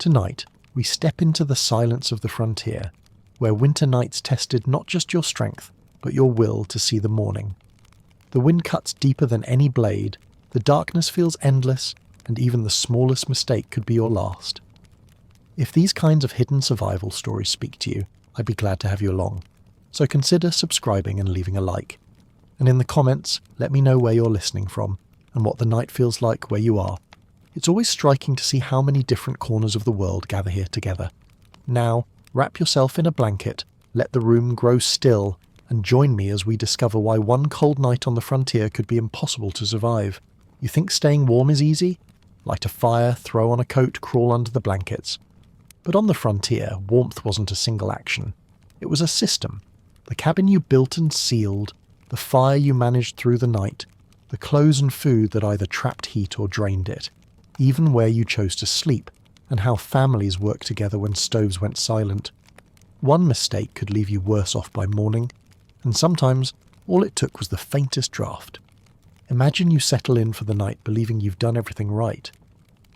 Tonight, we step into the silence of the frontier, where winter nights tested not just your strength, but your will to see the morning. The wind cuts deeper than any blade, the darkness feels endless, and even the smallest mistake could be your last. If these kinds of hidden survival stories speak to you, I'd be glad to have you along. So consider subscribing and leaving a like. And in the comments, let me know where you're listening from and what the night feels like where you are. It's always striking to see how many different corners of the world gather here together. Now, wrap yourself in a blanket, let the room grow still, and join me as we discover why one cold night on the frontier could be impossible to survive. You think staying warm is easy? Light a fire, throw on a coat, crawl under the blankets. But on the frontier, warmth wasn't a single action. It was a system. The cabin you built and sealed, the fire you managed through the night, the clothes and food that either trapped heat or drained it, even where you chose to sleep, and how families worked together when stoves went silent. One mistake could leave you worse off by morning, and sometimes all it took was the faintest draft. Imagine you settle in for the night believing you've done everything right.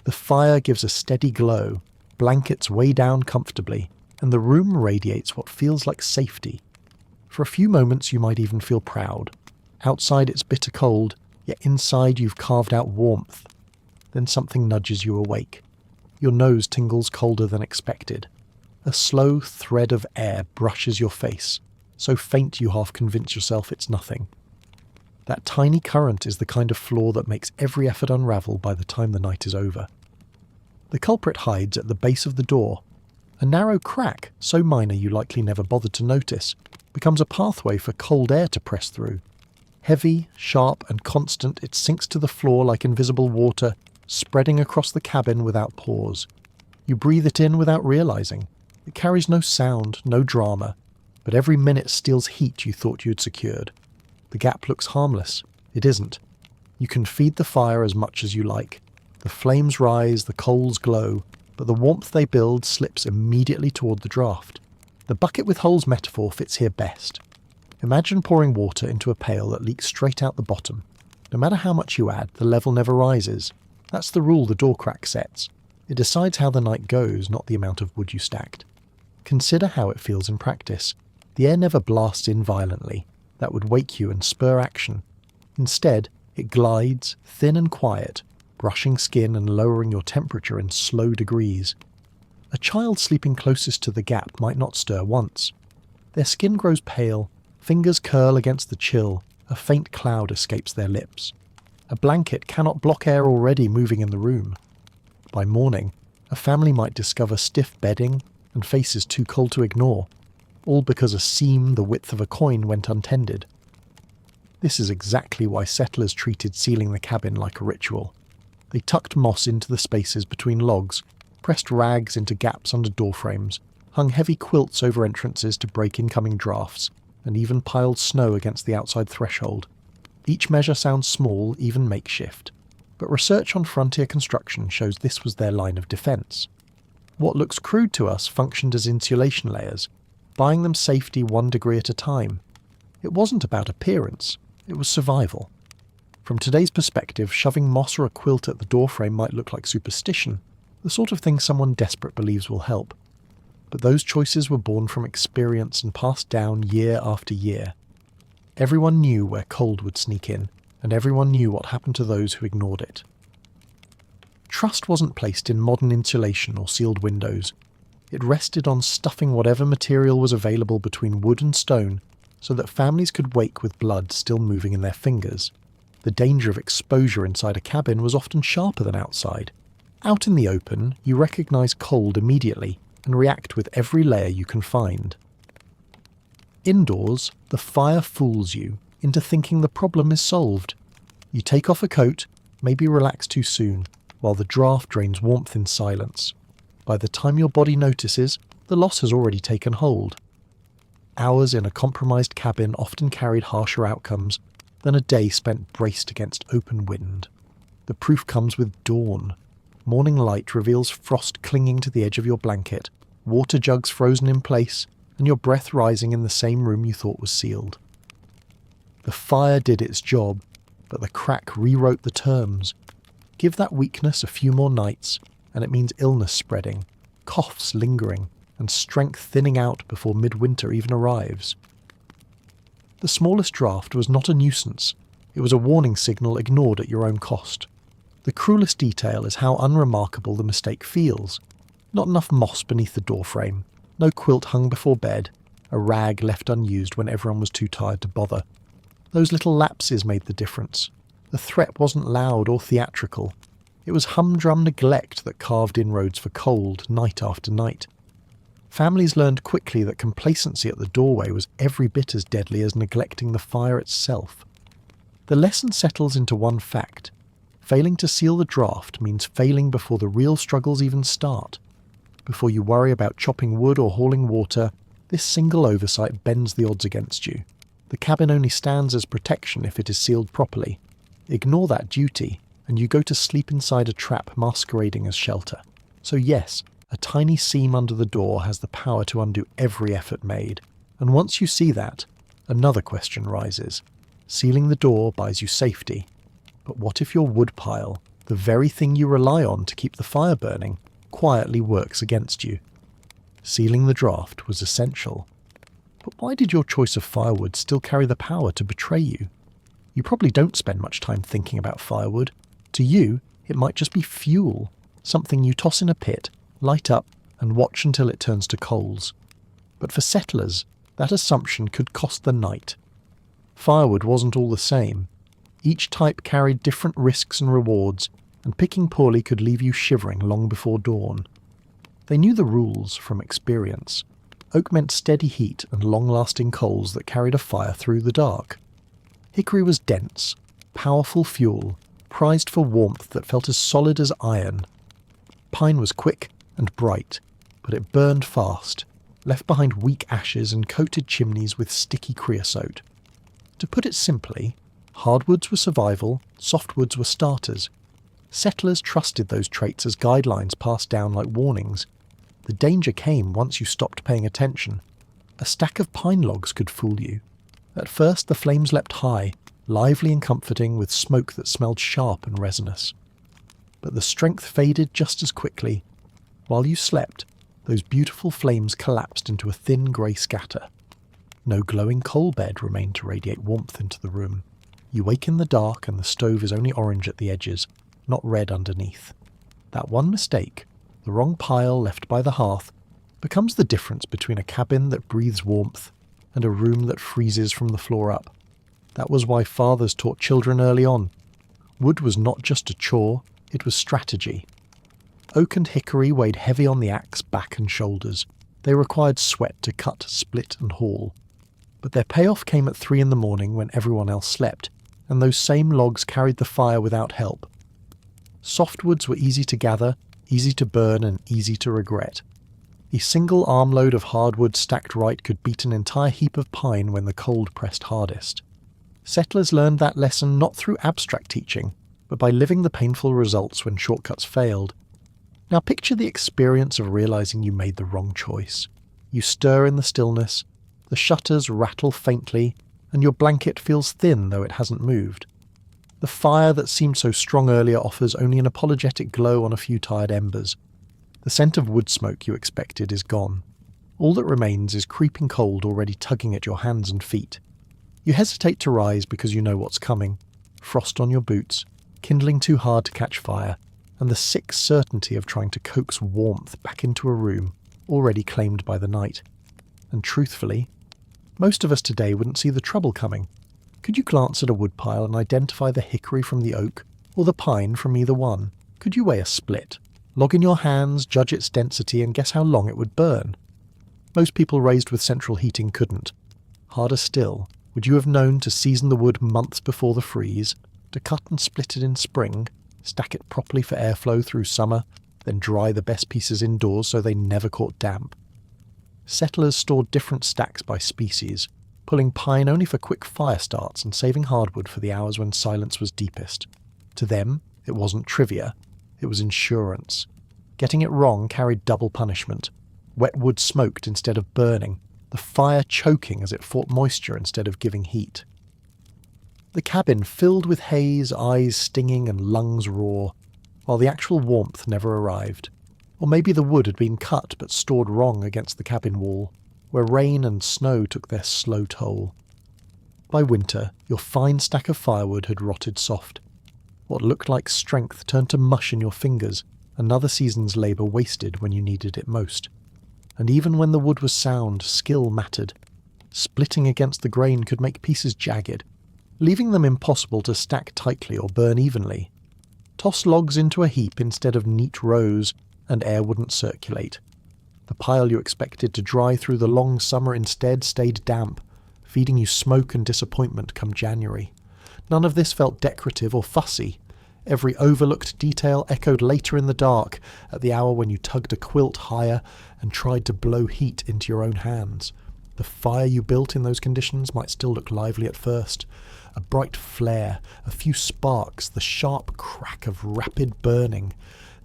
The fire gives a steady glow, blankets weigh down comfortably, and the room radiates what feels like safety. For a few moments you might even feel proud. Outside it's bitter cold, yet inside you've carved out warmth. Then something nudges you awake. Your nose tingles colder than expected. A slow thread of air brushes your face, so faint you half convince yourself it's nothing. That tiny current is the kind of flaw that makes every effort unravel by the time the night is over. The culprit hides at the base of the door. A narrow crack, so minor you likely never bothered to notice, becomes a pathway for cold air to press through. Heavy, sharp, and constant, it sinks to the floor like invisible water, spreading across the cabin without pause. You breathe it in without realizing. It carries no sound, no drama, but every minute steals heat you thought you'd secured. The gap looks harmless. It isn't. You can feed the fire as much as you like. The flames rise, the coals glow, but the warmth they build slips immediately toward the draft. The bucket with holes metaphor fits here best. Imagine pouring water into a pail that leaks straight out the bottom. No matter how much you add, the level never rises. That's the rule the door crack sets. It decides how the night goes, not the amount of wood you stacked. Consider how it feels in practice. The air never blasts in violently. That would wake you and spur action. Instead, it glides, thin and quiet, brushing skin and lowering your temperature in slow degrees. A child sleeping closest to the gap might not stir once. Their skin grows pale, fingers curl against the chill, a faint cloud escapes their lips. A blanket cannot block air already moving in the room. By morning, a family might discover stiff bedding and faces too cold to ignore, all because a seam the width of a coin went untended. This is exactly why settlers treated sealing the cabin like a ritual. They tucked moss into the spaces between logs, pressed rags into gaps under doorframes, hung heavy quilts over entrances to break incoming drafts, and even piled snow against the outside threshold. Each measure sounds small, even makeshift, but research on frontier construction shows this was their line of defence. What looks crude to us functioned as insulation layers, buying them safety 1 degree at a time. It wasn't about appearance, it was survival. From today's perspective, shoving moss or a quilt at the doorframe might look like superstition, the sort of thing someone desperate believes will help. But those choices were born from experience and passed down year after year. Everyone knew where cold would sneak in, and everyone knew what happened to those who ignored it. Trust wasn't placed in modern insulation or sealed windows. It rested on stuffing whatever material was available between wood and stone so that families could wake with blood still moving in their fingers. The danger of exposure inside a cabin was often sharper than outside. Out in the open, you recognize cold immediately and react with every layer you can find. Indoors, the fire fools you into thinking the problem is solved. You take off a coat, maybe relax too soon, while the draft drains warmth in silence. By the time your body notices, the loss has already taken hold. Hours in a compromised cabin often carried harsher outcomes than a day spent braced against open wind. The proof comes with dawn. Morning light reveals frost clinging to the edge of your blanket, water jugs frozen in place, and your breath rising in the same room you thought was sealed. The fire did its job, but the crack rewrote the terms. Give that weakness a few more nights, and it means illness spreading, coughs lingering, and strength thinning out before midwinter even arrives. The smallest draught was not a nuisance, it was a warning signal ignored at your own cost. The cruelest detail is how unremarkable the mistake feels. Not enough moss beneath the doorframe, no quilt hung before bed, a rag left unused when everyone was too tired to bother. Those little lapses made the difference. The threat wasn't loud or theatrical. It was humdrum neglect that carved inroads for cold, night after night. Families learned quickly that complacency at the doorway was every bit as deadly as neglecting the fire itself. The lesson settles into one fact. Failing to seal the draught means failing before the real struggles even start. Before you worry about chopping wood or hauling water, this single oversight bends the odds against you. The cabin only stands as protection if it is sealed properly. Ignore that duty, and you go to sleep inside a trap masquerading as shelter. So yes, a tiny seam under the door has the power to undo every effort made. And once you see that, another question rises. Sealing the door buys you safety. But what if your wood pile, the very thing you rely on to keep the fire burning, quietly works against you? Sealing the draught was essential. But why did your choice of firewood still carry the power to betray you? You probably don't spend much time thinking about firewood. To you, it might just be fuel, something you toss in a pit, light up, and watch until it turns to coals. But for settlers, that assumption could cost the night. Firewood wasn't all the same. Each type carried different risks and rewards, and picking poorly could leave you shivering long before dawn. They knew the rules from experience. Oak meant steady heat and long-lasting coals that carried a fire through the dark. Hickory was dense, powerful fuel, prized for warmth that felt as solid as iron. Pine was quick and bright, but it burned fast, left behind weak ashes and coated chimneys with sticky creosote. To put it simply, hardwoods were survival, softwoods were starters. Settlers trusted those traits as guidelines passed down like warnings. The danger came once you stopped paying attention. A stack of pine logs could fool you. At first the flames leapt high, lively and comforting, with smoke that smelled sharp and resinous. But the strength faded just as quickly. While you slept, those beautiful flames collapsed into a thin grey scatter. No glowing coal bed remained to radiate warmth into the room. You wake in the dark and the stove is only orange at the edges, not red underneath. That one mistake, the wrong pile left by the hearth, becomes the difference between a cabin that breathes warmth and a room that freezes from the floor up. That was why fathers taught children early on. Wood was not just a chore, it was strategy. Oak and hickory weighed heavy on the axe, back and shoulders. They required sweat to cut, split and haul. But their payoff came at 3 a.m. when everyone else slept, and those same logs carried the fire without help. Softwoods were easy to gather, easy to burn and easy to regret. A single armload of hardwood stacked right could beat an entire heap of pine when the cold pressed hardest. Settlers learned that lesson not through abstract teaching, but by living the painful results when shortcuts failed. Now picture the experience of realizing you made the wrong choice. You stir in the stillness, the shutters rattle faintly, and your blanket feels thin though it hasn't moved. The fire that seemed so strong earlier offers only an apologetic glow on a few tired embers. The scent of wood smoke you expected is gone. All that remains is creeping cold already tugging at your hands and feet. You hesitate to rise because you know what's coming. Frost on your boots, kindling too hard to catch fire, and the sick certainty of trying to coax warmth back into a room already claimed by the night. And truthfully, most of us today wouldn't see the trouble coming. Could you glance at a woodpile and identify the hickory from the oak, or the pine from either one? Could you weigh a split? Log in your hands, judge its density, and guess how long it would burn? Most people raised with central heating couldn't. Harder still, would you have known to season the wood months before the freeze, to cut and split it in spring, stack it properly for airflow through summer, then dry the best pieces indoors so they never caught damp? Settlers stored different stacks by species, pulling pine only for quick fire starts and saving hardwood for the hours when silence was deepest. To them, it wasn't trivia, it was insurance. Getting it wrong carried double punishment. Wet wood smoked instead of burning, the fire choking as it fought moisture instead of giving heat. The cabin filled with haze, eyes stinging and lungs raw, while the actual warmth never arrived. Or maybe the wood had been cut but stored wrong against the cabin wall, where rain and snow took their slow toll. By winter, your fine stack of firewood had rotted soft. What looked like strength turned to mush in your fingers, another season's labour wasted when you needed it most. And even when the wood was sound, skill mattered. Splitting against the grain could make pieces jagged, leaving them impossible to stack tightly or burn evenly. Toss logs into a heap instead of neat rows, and air wouldn't circulate. The pile you expected to dry through the long summer instead stayed damp, feeding you smoke and disappointment come January. None of this felt decorative or fussy. Every overlooked detail echoed later in the dark, at the hour when you tugged a quilt higher and tried to blow heat into your own hands. The fire you built in those conditions might still look lively at first. A bright flare, a few sparks, the sharp crack of rapid burning.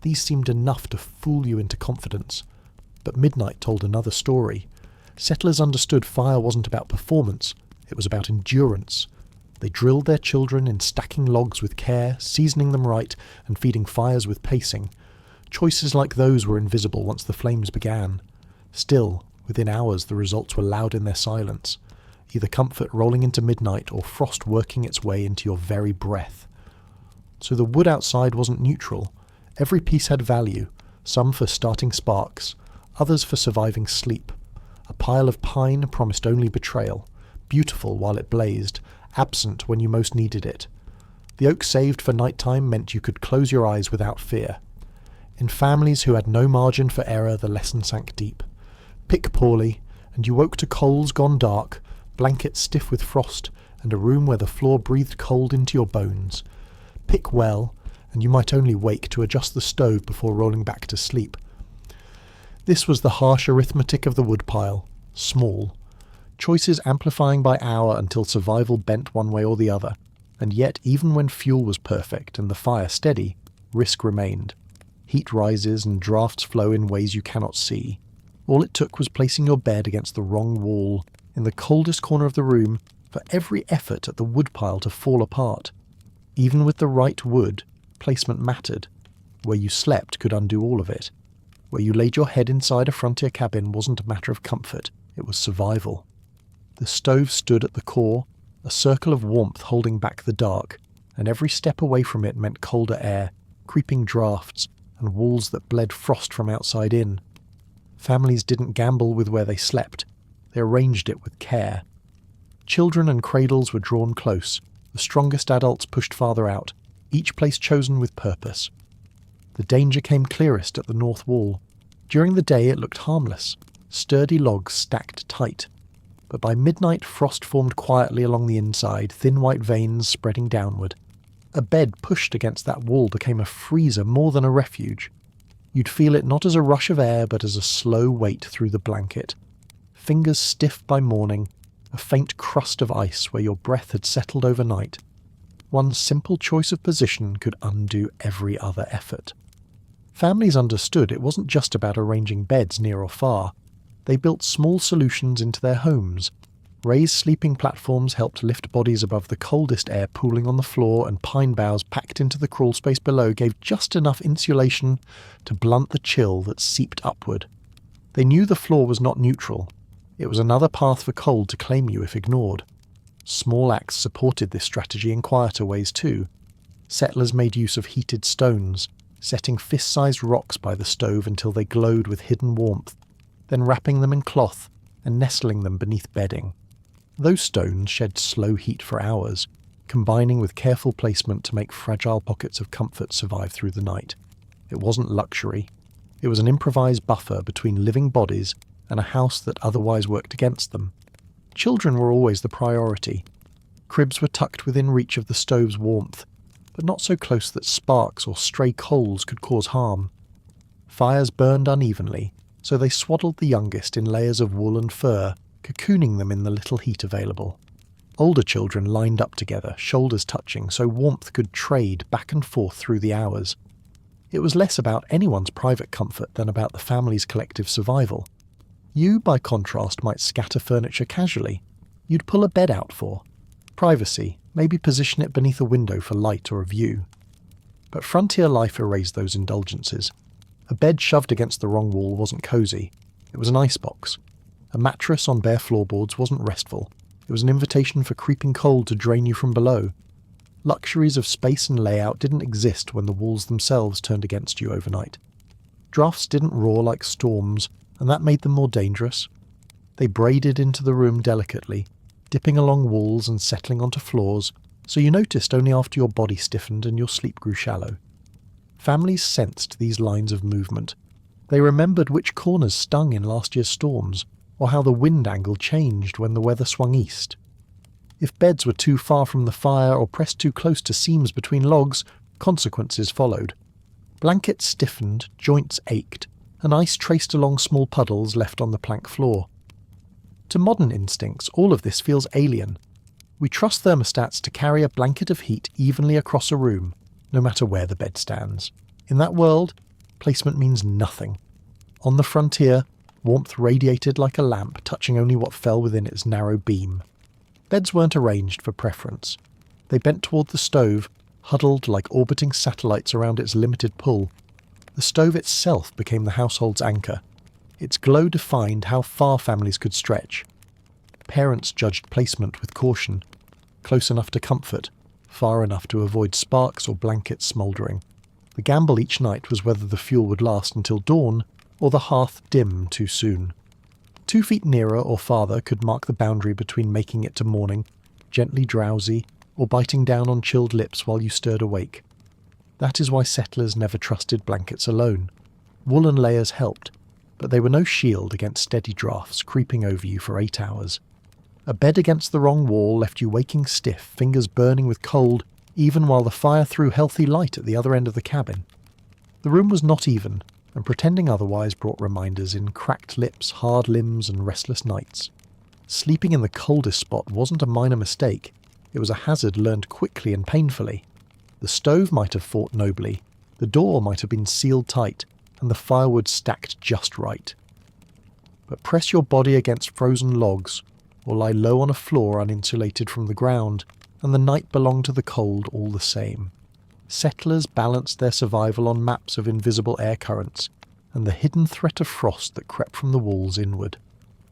These seemed enough to fool you into confidence. But midnight told another story. Settlers understood fire wasn't about performance, it was about endurance. They drilled their children in stacking logs with care, seasoning them right, and feeding fires with pacing. Choices like those were invisible once the flames began. Still, within hours the results were loud in their silence. Either comfort rolling into midnight or frost working its way into your very breath. So the wood outside wasn't neutral. Every piece had value, some for starting sparks, others for surviving sleep. A pile of pine promised only betrayal, beautiful while it blazed, absent when you most needed it. The oak saved for nighttime meant you could close your eyes without fear. In families who had no margin for error, the lesson sank deep. Pick poorly, and you woke to coals gone dark, blankets stiff with frost, and a room where the floor breathed cold into your bones. Pick well, and you might only wake to adjust the stove before rolling back to sleep. This was the harsh arithmetic of the woodpile. Small. Choices amplifying by hour until survival bent one way or the other. And yet, even when fuel was perfect and the fire steady, risk remained. Heat rises and drafts flow in ways you cannot see. All it took was placing your bed against the wrong wall, in the coldest corner of the room, for every effort at the woodpile to fall apart. Even with the right wood, placement mattered. Where you slept could undo all of it. Where you laid your head inside a frontier cabin wasn't a matter of comfort, it was survival. The stove stood at the core, a circle of warmth holding back the dark, and every step away from it meant colder air, creeping drafts, and walls that bled frost from outside in. Families didn't gamble with where they slept, they arranged it with care. Children and cradles were drawn close, the strongest adults pushed farther out, each place chosen with purpose. The danger came clearest at the north wall. During the day it looked harmless, sturdy logs stacked tight. But by midnight frost formed quietly along the inside, thin white veins spreading downward. A bed pushed against that wall became a freezer more than a refuge. You'd feel it not as a rush of air but as a slow weight through the blanket. Fingers stiff by morning, a faint crust of ice where your breath had settled overnight. One simple choice of position could undo every other effort. Families understood it wasn't just about arranging beds near or far. They built small solutions into their homes. Raised sleeping platforms helped lift bodies above the coldest air pooling on the floor, and pine boughs packed into the crawl space below gave just enough insulation to blunt the chill that seeped upward. They knew the floor was not neutral. It was another path for cold to claim you if ignored. Small acts supported this strategy in quieter ways too. Settlers made use of heated stones, setting fist-sized rocks by the stove until they glowed with hidden warmth, then wrapping them in cloth and nestling them beneath bedding. Those stones shed slow heat for hours, combining with careful placement to make fragile pockets of comfort survive through the night. It wasn't luxury. It was an improvised buffer between living bodies and a house that otherwise worked against them. Children were always the priority. Cribs were tucked within reach of the stove's warmth, but not so close that sparks or stray coals could cause harm. Fires burned unevenly, so they swaddled the youngest in layers of wool and fur, cocooning them in the little heat available. Older children lined up together, shoulders touching, so warmth could trade back and forth through the hours. It was less about anyone's private comfort than about the family's collective survival. You, by contrast, might scatter furniture casually. You'd pull a bed out for privacy, maybe position it beneath a window for light or a view. But frontier life erased those indulgences. A bed shoved against the wrong wall wasn't cosy. It was an icebox. A mattress on bare floorboards wasn't restful. It was an invitation for creeping cold to drain you from below. Luxuries of space and layout didn't exist when the walls themselves turned against you overnight. Drafts didn't roar like storms, and that made them more dangerous. They braided into the room delicately, dipping along walls and settling onto floors, so you noticed only after your body stiffened and your sleep grew shallow. Families sensed these lines of movement. They remembered which corners stung in last year's storms, or how the wind angle changed when the weather swung east. If beds were too far from the fire or pressed too close to seams between logs, consequences followed. Blankets stiffened, joints ached, and ice traced along small puddles left on the plank floor. To modern instincts, all of this feels alien. We trust thermostats to carry a blanket of heat evenly across a room, no matter where the bed stands. In that world, placement means nothing. On the frontier, warmth radiated like a lamp, touching only what fell within its narrow beam. Beds weren't arranged for preference. They bent toward the stove, huddled like orbiting satellites around its limited pull. The stove itself became the household's anchor. Its glow defined how far families could stretch. Parents judged placement with caution, close enough to comfort, far enough to avoid sparks or blankets smouldering. The gamble each night was whether the fuel would last until dawn, or the hearth dim too soon. 2 feet nearer or farther could mark the boundary between making it to morning, gently drowsy, or biting down on chilled lips while you stirred awake. That is why settlers never trusted blankets alone. Woolen layers helped, but they were no shield against steady drafts creeping over you for 8 hours. A bed against the wrong wall left you waking stiff, fingers burning with cold, even while the fire threw healthy light at the other end of the cabin. The room was not even, and pretending otherwise brought reminders in cracked lips, hard limbs, and restless nights. Sleeping in the coldest spot wasn't a minor mistake. It was a hazard learned quickly and painfully. The stove might have fought nobly, the door might have been sealed tight, and the firewood stacked just right. But press your body against frozen logs, or lie low on a floor uninsulated from the ground, and the night belonged to the cold all the same. Settlers balanced their survival on maps of invisible air currents, and the hidden threat of frost that crept from the walls inward.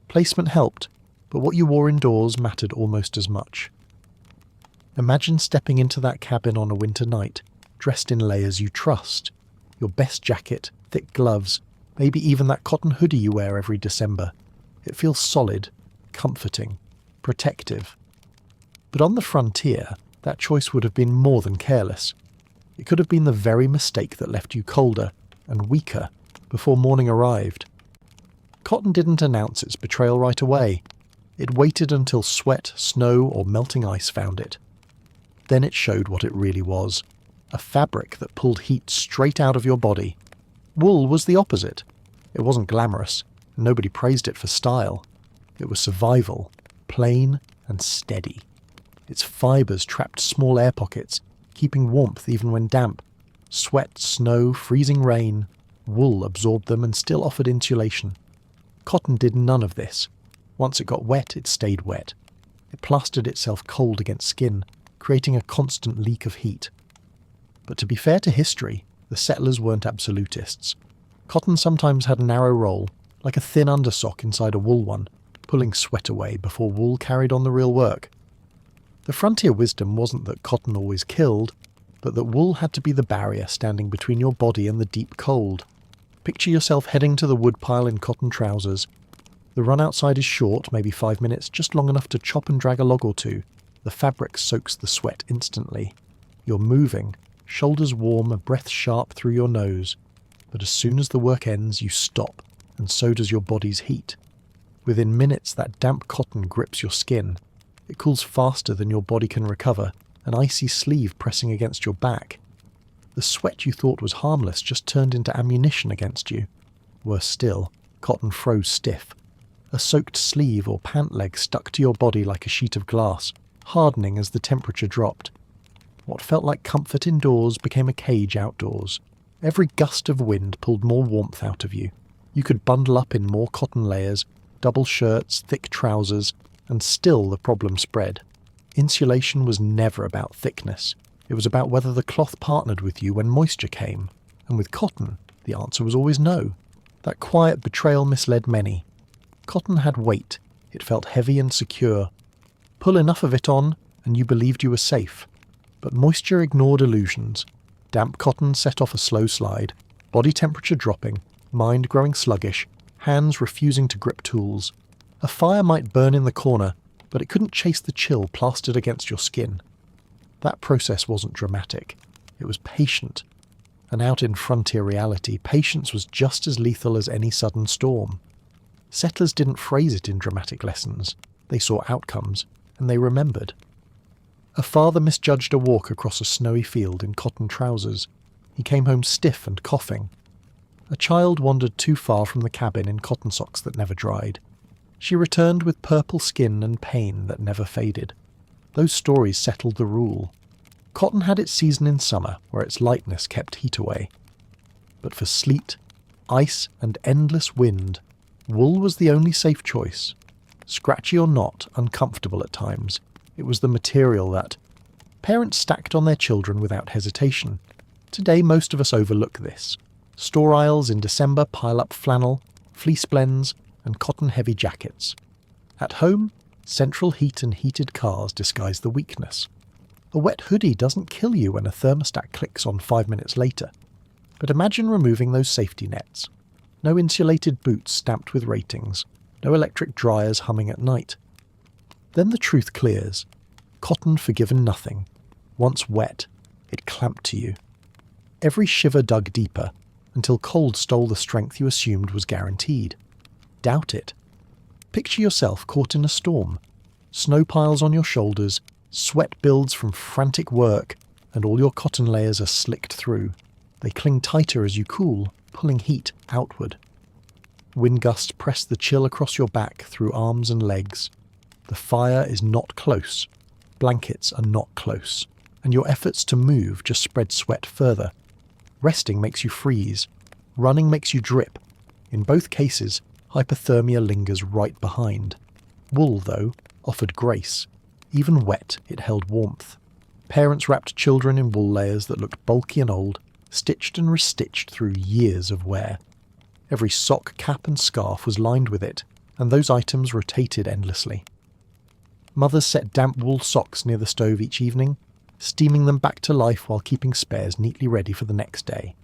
Placement helped, but what you wore indoors mattered almost as much. Imagine stepping into that cabin on a winter night, dressed in layers you trust. Your best jacket, thick gloves, maybe even that cotton hoodie you wear every December. It feels solid, comforting, protective. But on the frontier, that choice would have been more than careless. It could have been the very mistake that left you colder and weaker before morning arrived. Cotton didn't announce its betrayal right away. It waited until sweat, snow, or melting ice found it. Then it showed what it really was. A fabric that pulled heat straight out of your body. Wool was the opposite. It wasn't glamorous, and nobody praised it for style. It was survival, plain and steady. Its fibres trapped small air pockets, keeping warmth even when damp. Sweat, snow, freezing rain. Wool absorbed them and still offered insulation. Cotton did none of this. Once it got wet, it stayed wet. It plastered itself cold against skin, creating a constant leak of heat. But to be fair to history, the settlers weren't absolutists. Cotton sometimes had a narrow role, like a thin undersock inside a wool one, pulling sweat away before wool carried on the real work. The frontier wisdom wasn't that cotton always killed, but that wool had to be the barrier standing between your body and the deep cold. Picture yourself heading to the woodpile in cotton trousers. The run outside is short, maybe 5 minutes, just long enough to chop and drag a log or two. The fabric soaks the sweat instantly. You're moving, shoulders warm, breath sharp through your nose. But as soon as the work ends, you stop, and so does your body's heat. Within minutes, that damp cotton grips your skin. It cools faster than your body can recover, an icy sleeve pressing against your back. The sweat you thought was harmless just turned into ammunition against you. Worse still, cotton froze stiff. A soaked sleeve or pant leg stuck to your body like a sheet of glass, hardening as the temperature dropped. What felt like comfort indoors became a cage outdoors. Every gust of wind pulled more warmth out of you. You could bundle up in more cotton layers, double shirts, thick trousers, and still the problem spread. Insulation was never about thickness. It was about whether the cloth partnered with you when moisture came. And with cotton, The answer was always no. That quiet betrayal misled many. Cotton had weight. It felt heavy and secure. Pull enough of it on, and you believed you were safe. But moisture ignored illusions. Damp cotton set off a slow slide, body temperature dropping, mind growing sluggish, hands refusing to grip tools. A fire might burn in the corner, but it couldn't chase the chill plastered against your skin. That process wasn't dramatic. It was patient. And out in frontier reality, patience was just as lethal as any sudden storm. Settlers didn't phrase it in dramatic lessons. They saw outcomes, and they remembered. A father misjudged a walk across a snowy field in cotton trousers. He came home stiff and coughing. A child wandered too far from the cabin in cotton socks that never dried. She returned with purple skin and pain that never faded. Those stories settled the rule. Cotton had its season in summer, where its lightness kept heat away. But for sleet, ice, and endless wind, wool was the only safe choice. Scratchy or not, uncomfortable at times, it was the material that parents stacked on their children without hesitation. Today most of us overlook this. Store aisles in December pile up flannel, fleece blends, and cotton-heavy jackets. At home, central heat and heated cars disguise the weakness. A wet hoodie doesn't kill you when a thermostat clicks on 5 minutes later. But imagine removing those safety nets. No insulated boots stamped with ratings. No electric dryers humming at night. Then the truth clears. Cotton forgiven nothing. Once wet, it clamped to you. Every shiver dug deeper, until cold stole the strength you assumed was guaranteed. Doubt it. Picture yourself caught in a storm. Snow piles on your shoulders, sweat builds from frantic work, and all your cotton layers are slicked through. They cling tighter as you cool, pulling heat outward. Wind gusts press the chill across your back through arms and legs. The fire is not close. Blankets are not close. And your efforts to move just spread sweat further. Resting makes you freeze. Running makes you drip. In both cases, hypothermia lingers right behind. Wool, though, offered grace. Even wet, it held warmth. Parents wrapped children in wool layers that looked bulky and old, stitched and restitched through years of wear. Every sock, cap and scarf was lined with it, and those items rotated endlessly. Mothers set damp wool socks near the stove each evening, steaming them back to life while keeping spares neatly ready for the next day.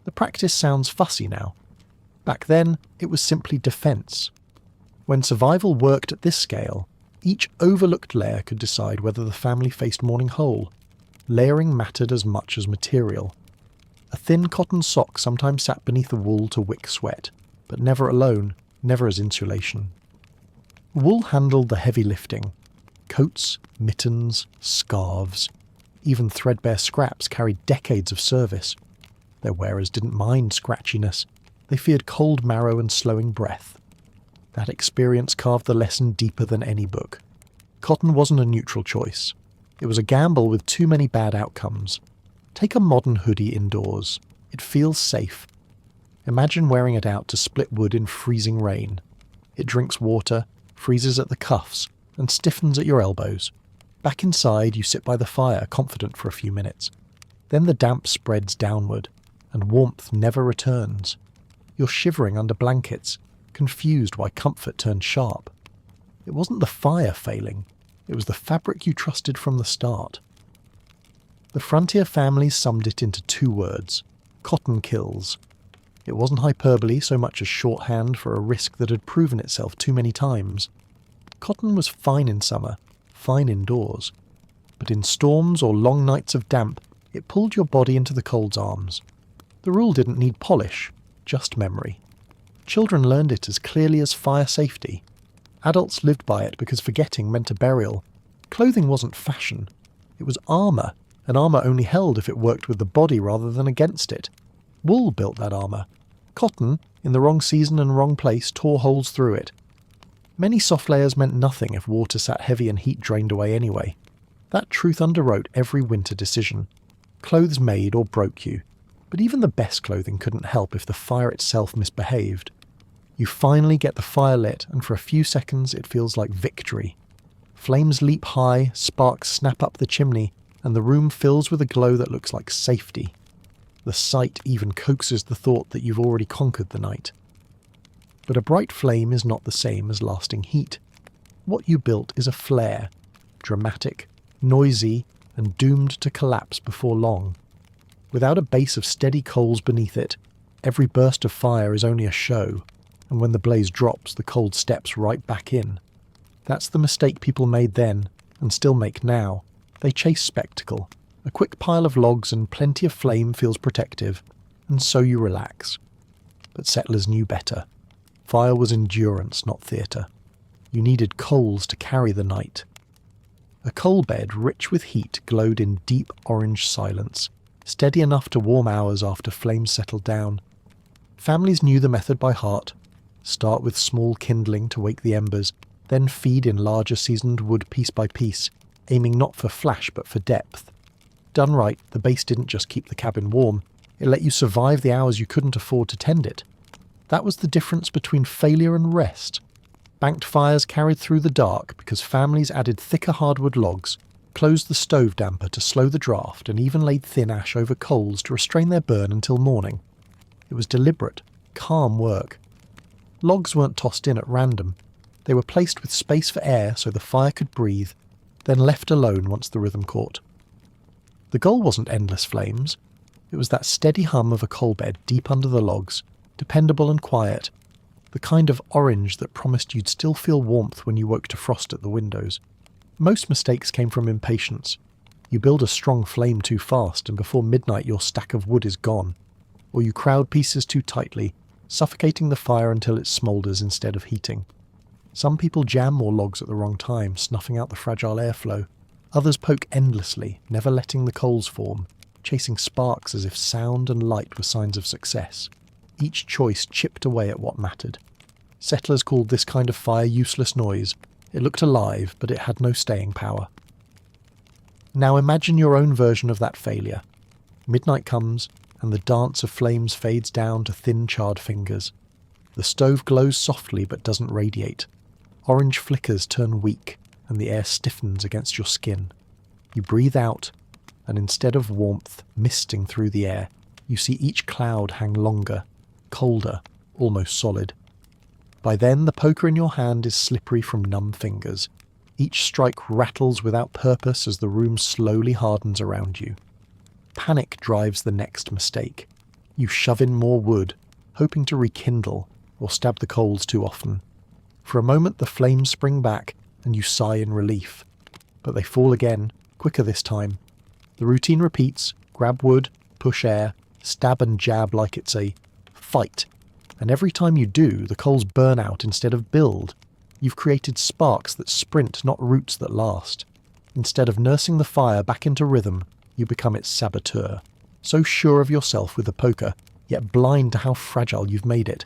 The practice sounds fussy now. Back then, it was simply defence. When survival worked at this scale, each overlooked layer could decide whether the family faced morning whole. Layering mattered as much as material. A thin cotton sock sometimes sat beneath a wool to wick sweat, but never alone, never as insulation. Wool handled the heavy lifting. Coats, mittens, scarves, even threadbare scraps carried decades of service. Their wearers didn't mind scratchiness. They feared cold marrow and slowing breath. That experience carved the lesson deeper than any book. Cotton wasn't a neutral choice. It was a gamble with too many bad outcomes. Take a modern hoodie indoors. It feels safe. Imagine wearing it out to split wood in freezing rain. It drinks water, freezes at the cuffs, and stiffens at your elbows. Back inside, you sit by the fire, confident for a few minutes. Then the damp spreads downward, and warmth never returns. You're shivering under blankets, confused why comfort turned sharp. It wasn't the fire failing. It was the fabric you trusted from the start. The frontier families summed it into 2 words: cotton kills. It wasn't hyperbole so much as shorthand for a risk that had proven itself too many times. Cotton was fine in summer, fine indoors. But in storms or long nights of damp, it pulled your body into the cold's arms. The rule didn't need polish, just memory. Children learned it as clearly as fire safety. Adults lived by it because forgetting meant a burial. Clothing wasn't fashion. It was armour, and armour only held if it worked with the body rather than against it. Wool built that armour. Cotton, in the wrong season and wrong place, tore holes through it. Many soft layers meant nothing if water sat heavy and heat drained away anyway. That truth underwrote every winter decision. Clothes made or broke you. But even the best clothing couldn't help if the fire itself misbehaved. You finally get the fire lit, and for a few seconds it feels like victory. Flames leap high, sparks snap up the chimney, and the room fills with a glow that looks like safety. The sight even coaxes the thought that you've already conquered the night. But a bright flame is not the same as lasting heat. What you built is a flare, dramatic, noisy, and doomed to collapse before long. Without a base of steady coals beneath it, every burst of fire is only a show, and when the blaze drops, the cold steps right back in. That's the mistake people made then, and still make now. They chase spectacle. A quick pile of logs and plenty of flame feels protective, and so you relax. But settlers knew better. Fire was endurance, not theatre. You needed coals to carry the night. A coal bed rich with heat glowed in deep orange silence, steady enough to warm hours after flames settled down. Families knew the method by heart. Start with small kindling to wake the embers, then feed in larger seasoned wood piece by piece, aiming not for flash but for depth. Done right, the base didn't just keep the cabin warm, it let you survive the hours you couldn't afford to tend it. That was the difference between failure and rest. Banked fires carried through the dark because families added thicker hardwood logs, closed the stove damper to slow the draft, and even laid thin ash over coals to restrain their burn until morning. It was deliberate, calm work. Logs weren't tossed in at random. They were placed with space for air so the fire could breathe, then left alone once the rhythm caught. The goal wasn't endless flames. It was that steady hum of a coal bed deep under the logs, dependable and quiet, the kind of orange that promised you'd still feel warmth when you woke to frost at the windows. Most mistakes came from impatience. You build a strong flame too fast, and before midnight your stack of wood is gone. Or you crowd pieces too tightly, suffocating the fire until it smoulders instead of heating. Some people jam more logs at the wrong time, snuffing out the fragile airflow. Others poke endlessly, never letting the coals form, chasing sparks as if sound and light were signs of success. Each choice chipped away at what mattered. Settlers called this kind of fire useless noise. It looked alive, but it had no staying power. Now imagine your own version of that failure. Midnight comes, and the dance of flames fades down to thin charred fingers. The stove glows softly but doesn't radiate. Orange flickers turn weak, and the air stiffens against your skin. You breathe out, and instead of warmth misting through the air, you see each cloud hang longer, colder, almost solid. By then the poker in your hand is slippery from numb fingers. Each strike rattles without purpose as the room slowly hardens around you. Panic drives the next mistake. You shove in more wood, hoping to rekindle, or stab the coals too often. For a moment the flames spring back, and you sigh in relief. But they fall again, quicker this time. The routine repeats: grab wood, push air, stab and jab like it's a fight. And every time you do, the coals burn out instead of build. You've created sparks that sprint, not roots that last. Instead of nursing the fire back into rhythm, you become its saboteur. So sure of yourself with the poker, yet blind to how fragile you've made it.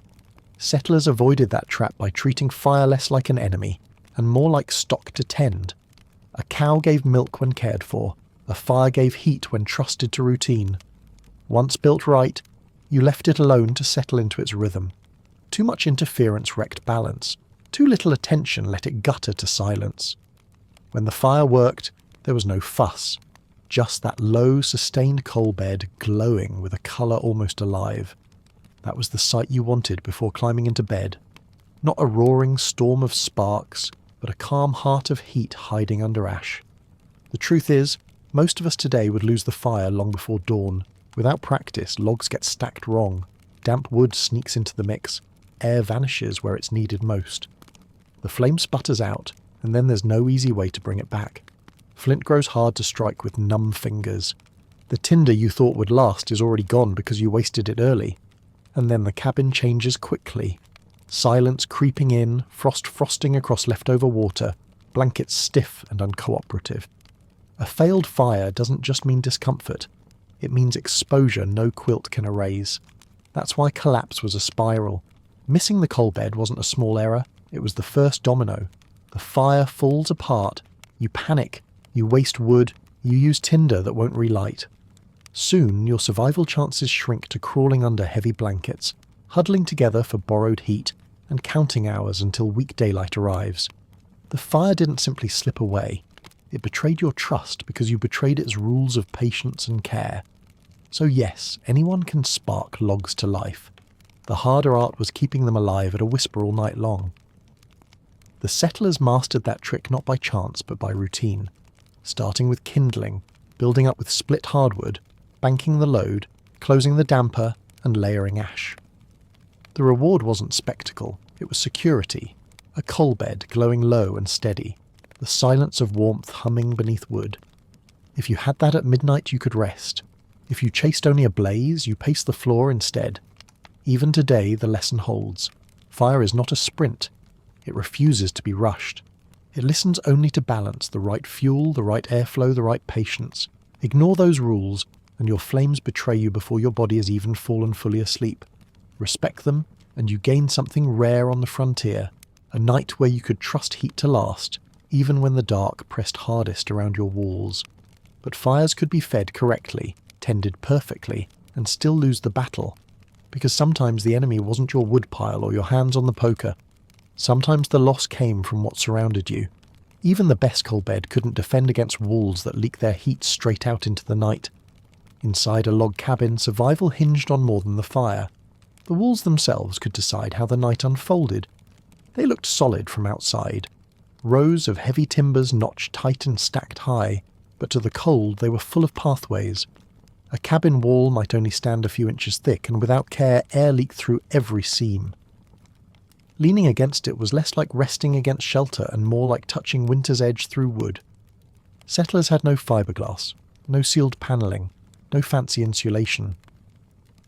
Settlers avoided that trap by treating fire less like an enemy, and more like stock to tend. A cow gave milk when cared for, a fire gave heat when trusted to routine. Once built right, you left it alone to settle into its rhythm. Too much interference wrecked balance. Too little attention let it gutter to silence. When the fire worked, there was no fuss. Just that low, sustained coal bed glowing with a colour almost alive. That was the sight you wanted before climbing into bed. Not a roaring storm of sparks, but a calm heart of heat hiding under ash. The truth is, most of us today would lose the fire long before dawn. Without practice, logs get stacked wrong. Damp wood sneaks into the mix. Air vanishes where it's needed most. The flame sputters out, and then there's no easy way to bring it back. Flint grows hard to strike with numb fingers. The tinder you thought would last is already gone because you wasted it early. And then the cabin changes quickly. Silence creeping in, frost frosting across leftover water, blankets stiff and uncooperative. A failed fire doesn't just mean discomfort. It means exposure no quilt can erase. That's why collapse was a spiral. Missing the coal bed wasn't a small error, it was the first domino. The fire falls apart, you panic, you waste wood, you use tinder that won't relight. Soon your survival chances shrink to crawling under heavy blankets, huddling together for borrowed heat, and counting hours until weak daylight arrives. The fire didn't simply slip away. It betrayed your trust because you betrayed its rules of patience and care. So yes, anyone can spark logs to life. The harder art was keeping them alive at a whisper all night long. The settlers mastered that trick not by chance but by routine, starting with kindling, building up with split hardwood, banking the load, closing the damper, and layering ash. The reward wasn't spectacle, it was security, a coal bed glowing low and steady, the silence of warmth humming beneath wood. If you had that at midnight you could rest. If you chased only a blaze, you paced the floor instead. Even today the lesson holds. Fire is not a sprint. It refuses to be rushed. It listens only to balance the right fuel, the right airflow, the right patience. Ignore those rules, and your flames betray you before your body has even fallen fully asleep. Respect them, and you gain something rare on the frontier, a night where you could trust heat to last, even when the dark pressed hardest around your walls. But fires could be fed correctly, tended perfectly, and still lose the battle. Because sometimes the enemy wasn't your woodpile or your hands on the poker. Sometimes the loss came from what surrounded you. Even the best coal bed couldn't defend against walls that leak their heat straight out into the night. Inside a log cabin, survival hinged on more than the fire. The walls themselves could decide how the night unfolded. They looked solid from outside. Rows of heavy timbers notched tight and stacked high, but to the cold they were full of pathways. A cabin wall might only stand a few inches thick, and without care air leaked through every seam. Leaning against it was less like resting against shelter and more like touching winter's edge through wood. Settlers had no fiberglass, no sealed panelling, no fancy insulation.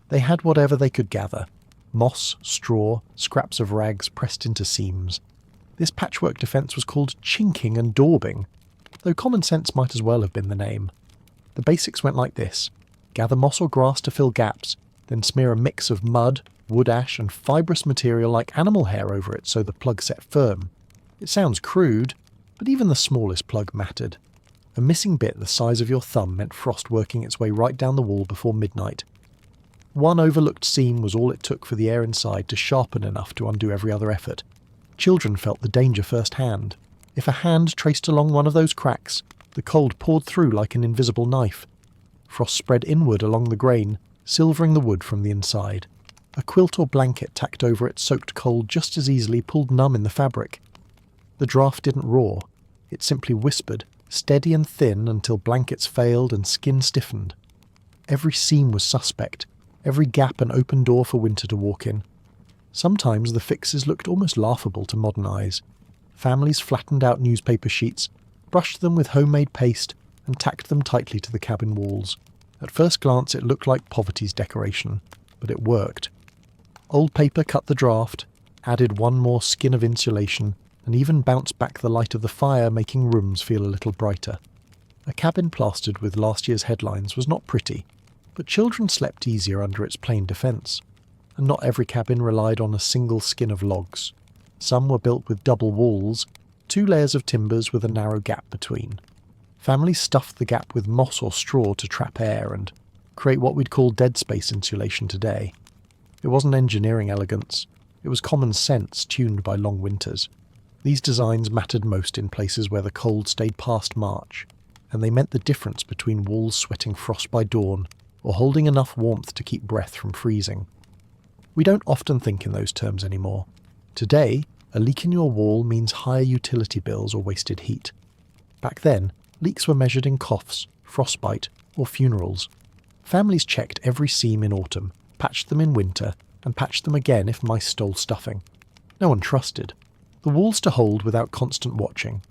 They had whatever they could gather: moss, straw, scraps of rags pressed into seams. This patchwork defence was called chinking and daubing, though common sense might as well have been the name. The basics went like this: gather moss or grass to fill gaps, then smear a mix of mud, wood ash and fibrous material like animal hair over it so the plug set firm. It sounds crude, but even the smallest plug mattered. A missing bit the size of your thumb meant frost working its way right down the wall before midnight. One overlooked seam was all it took for the air inside to sharpen enough to undo every other effort. Children felt the danger firsthand. If a hand traced along one of those cracks, the cold poured through like an invisible knife. Frost spread inward along the grain, silvering the wood from the inside. A quilt or blanket tacked over it soaked cold just as easily pulled numb in the fabric. The draft didn't roar. It simply whispered, steady and thin until blankets failed and skin stiffened. Every seam was suspect, every gap an open door for winter to walk in. Sometimes the fixes looked almost laughable to modern eyes. Families flattened out newspaper sheets, brushed them with homemade paste, and tacked them tightly to the cabin walls. At first glance it looked like poverty's decoration, but it worked. Old paper cut the draft, added one more skin of insulation, and even bounced back the light of the fire, making rooms feel a little brighter. A cabin plastered with last year's headlines was not pretty, but children slept easier under its plain defence. And not every cabin relied on a single skin of logs. Some were built with double walls, 2 layers of timbers with a narrow gap between. Families stuffed the gap with moss or straw to trap air and create what we'd call dead space insulation today. It wasn't engineering elegance, it was common sense tuned by long winters. These designs mattered most in places where the cold stayed past March, and they meant the difference between walls sweating frost by dawn or holding enough warmth to keep breath from freezing. We don't often think in those terms anymore. Today, a leak in your wall means higher utility bills or wasted heat. Back then, leaks were measured in coughs, frostbite, or funerals. Families checked every seam in autumn, patched them in winter, and patched them again if mice stole stuffing. No one trusted. The walls to hold without constant watching.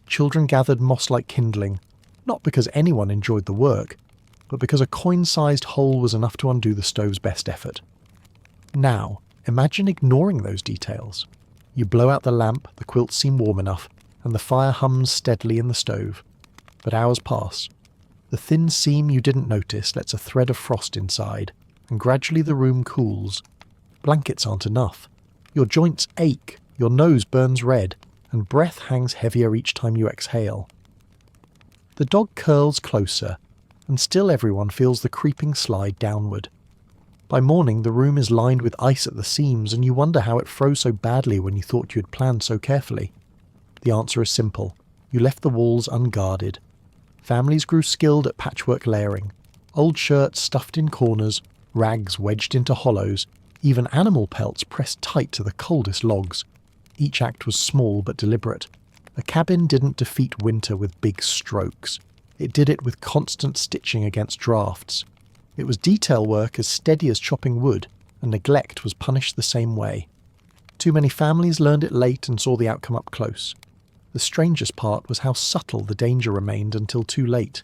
Children gathered moss like kindling, not because anyone enjoyed the work, but because a coin-sized hole was enough to undo the stove's best effort. Now, imagine ignoring those details. You blow out the lamp, the quilts seem warm enough, and the fire hums steadily in the stove. But hours pass. The thin seam you didn't notice lets a thread of frost inside, and gradually the room cools. Blankets aren't enough. Your joints ache, your nose burns red, and breath hangs heavier each time you exhale. The dog curls closer, and still everyone feels the creeping slide downward. By morning the room is lined with ice at the seams, and you wonder how it froze so badly when you thought you had planned so carefully. The answer is simple. You left the walls unguarded. Families grew skilled at patchwork layering. Old shirts stuffed in corners, rags wedged into hollows, even animal pelts pressed tight to the coldest logs. Each act was small but deliberate. A cabin didn't defeat winter with big strokes. It did it with constant stitching against drafts. It was detail work as steady as chopping wood, and neglect was punished the same way. Too many families learned it late and saw the outcome up close. The strangest part was how subtle the danger remained until too late.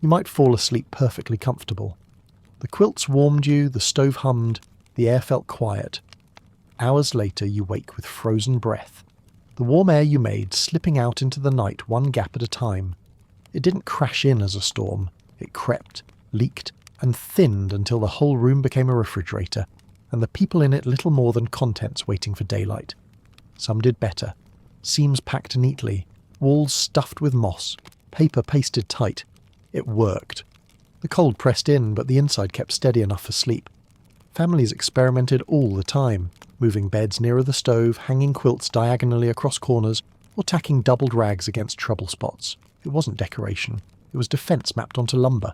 You might fall asleep perfectly comfortable. The quilts warmed you, the stove hummed, the air felt quiet. Hours later you wake with frozen breath. The warm air you made slipping out into the night one gap at a time. It didn't crash in as a storm. It crept, leaked, and thinned until the whole room became a refrigerator, and the people in it little more than contents waiting for daylight. Some did better. Seams packed neatly, walls stuffed with moss, paper pasted tight. It worked. The cold pressed in, but the inside kept steady enough for sleep. Families experimented all the time, moving beds nearer the stove, hanging quilts diagonally across corners, or tacking doubled rags against trouble spots. It wasn't decoration. It was defence mapped onto lumber.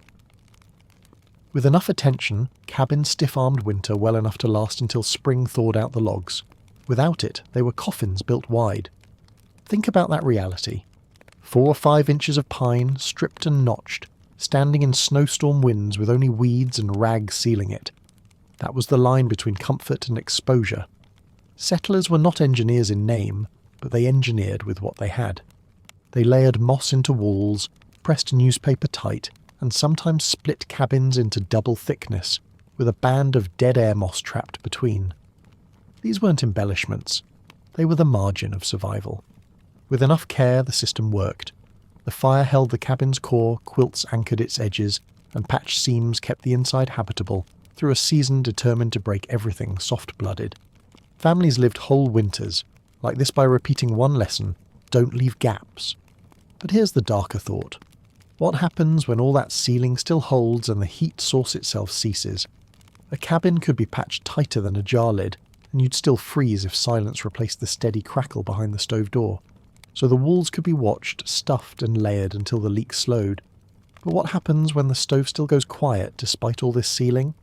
With enough attention, cabins stiff-armed winter well enough to last until spring thawed out the logs. Without it, they were coffins built wide. Think about that reality. 4 or 5 inches of pine, stripped and notched, standing in snowstorm winds with only weeds and rags sealing it. That was the line between comfort and exposure. Settlers were not engineers in name, but they engineered with what they had. They layered moss into walls, pressed newspaper tight, and sometimes split cabins into double thickness, with a band of dead air moss trapped between. These weren't embellishments. They were the margin of survival. With enough care, the system worked. The fire held the cabin's core, quilts anchored its edges, and patched seams kept the inside habitable, through a season determined to break everything soft-blooded. Families lived whole winters, like this by repeating one lesson: don't leave gaps. But here's the darker thought. What happens when all that ceiling still holds and the heat source itself ceases? A cabin could be patched tighter than a jar lid, and you'd still freeze if silence replaced the steady crackle behind the stove door. So the walls could be watched, stuffed and layered until the leak slowed. But what happens when the stove still goes quiet despite all this sealing?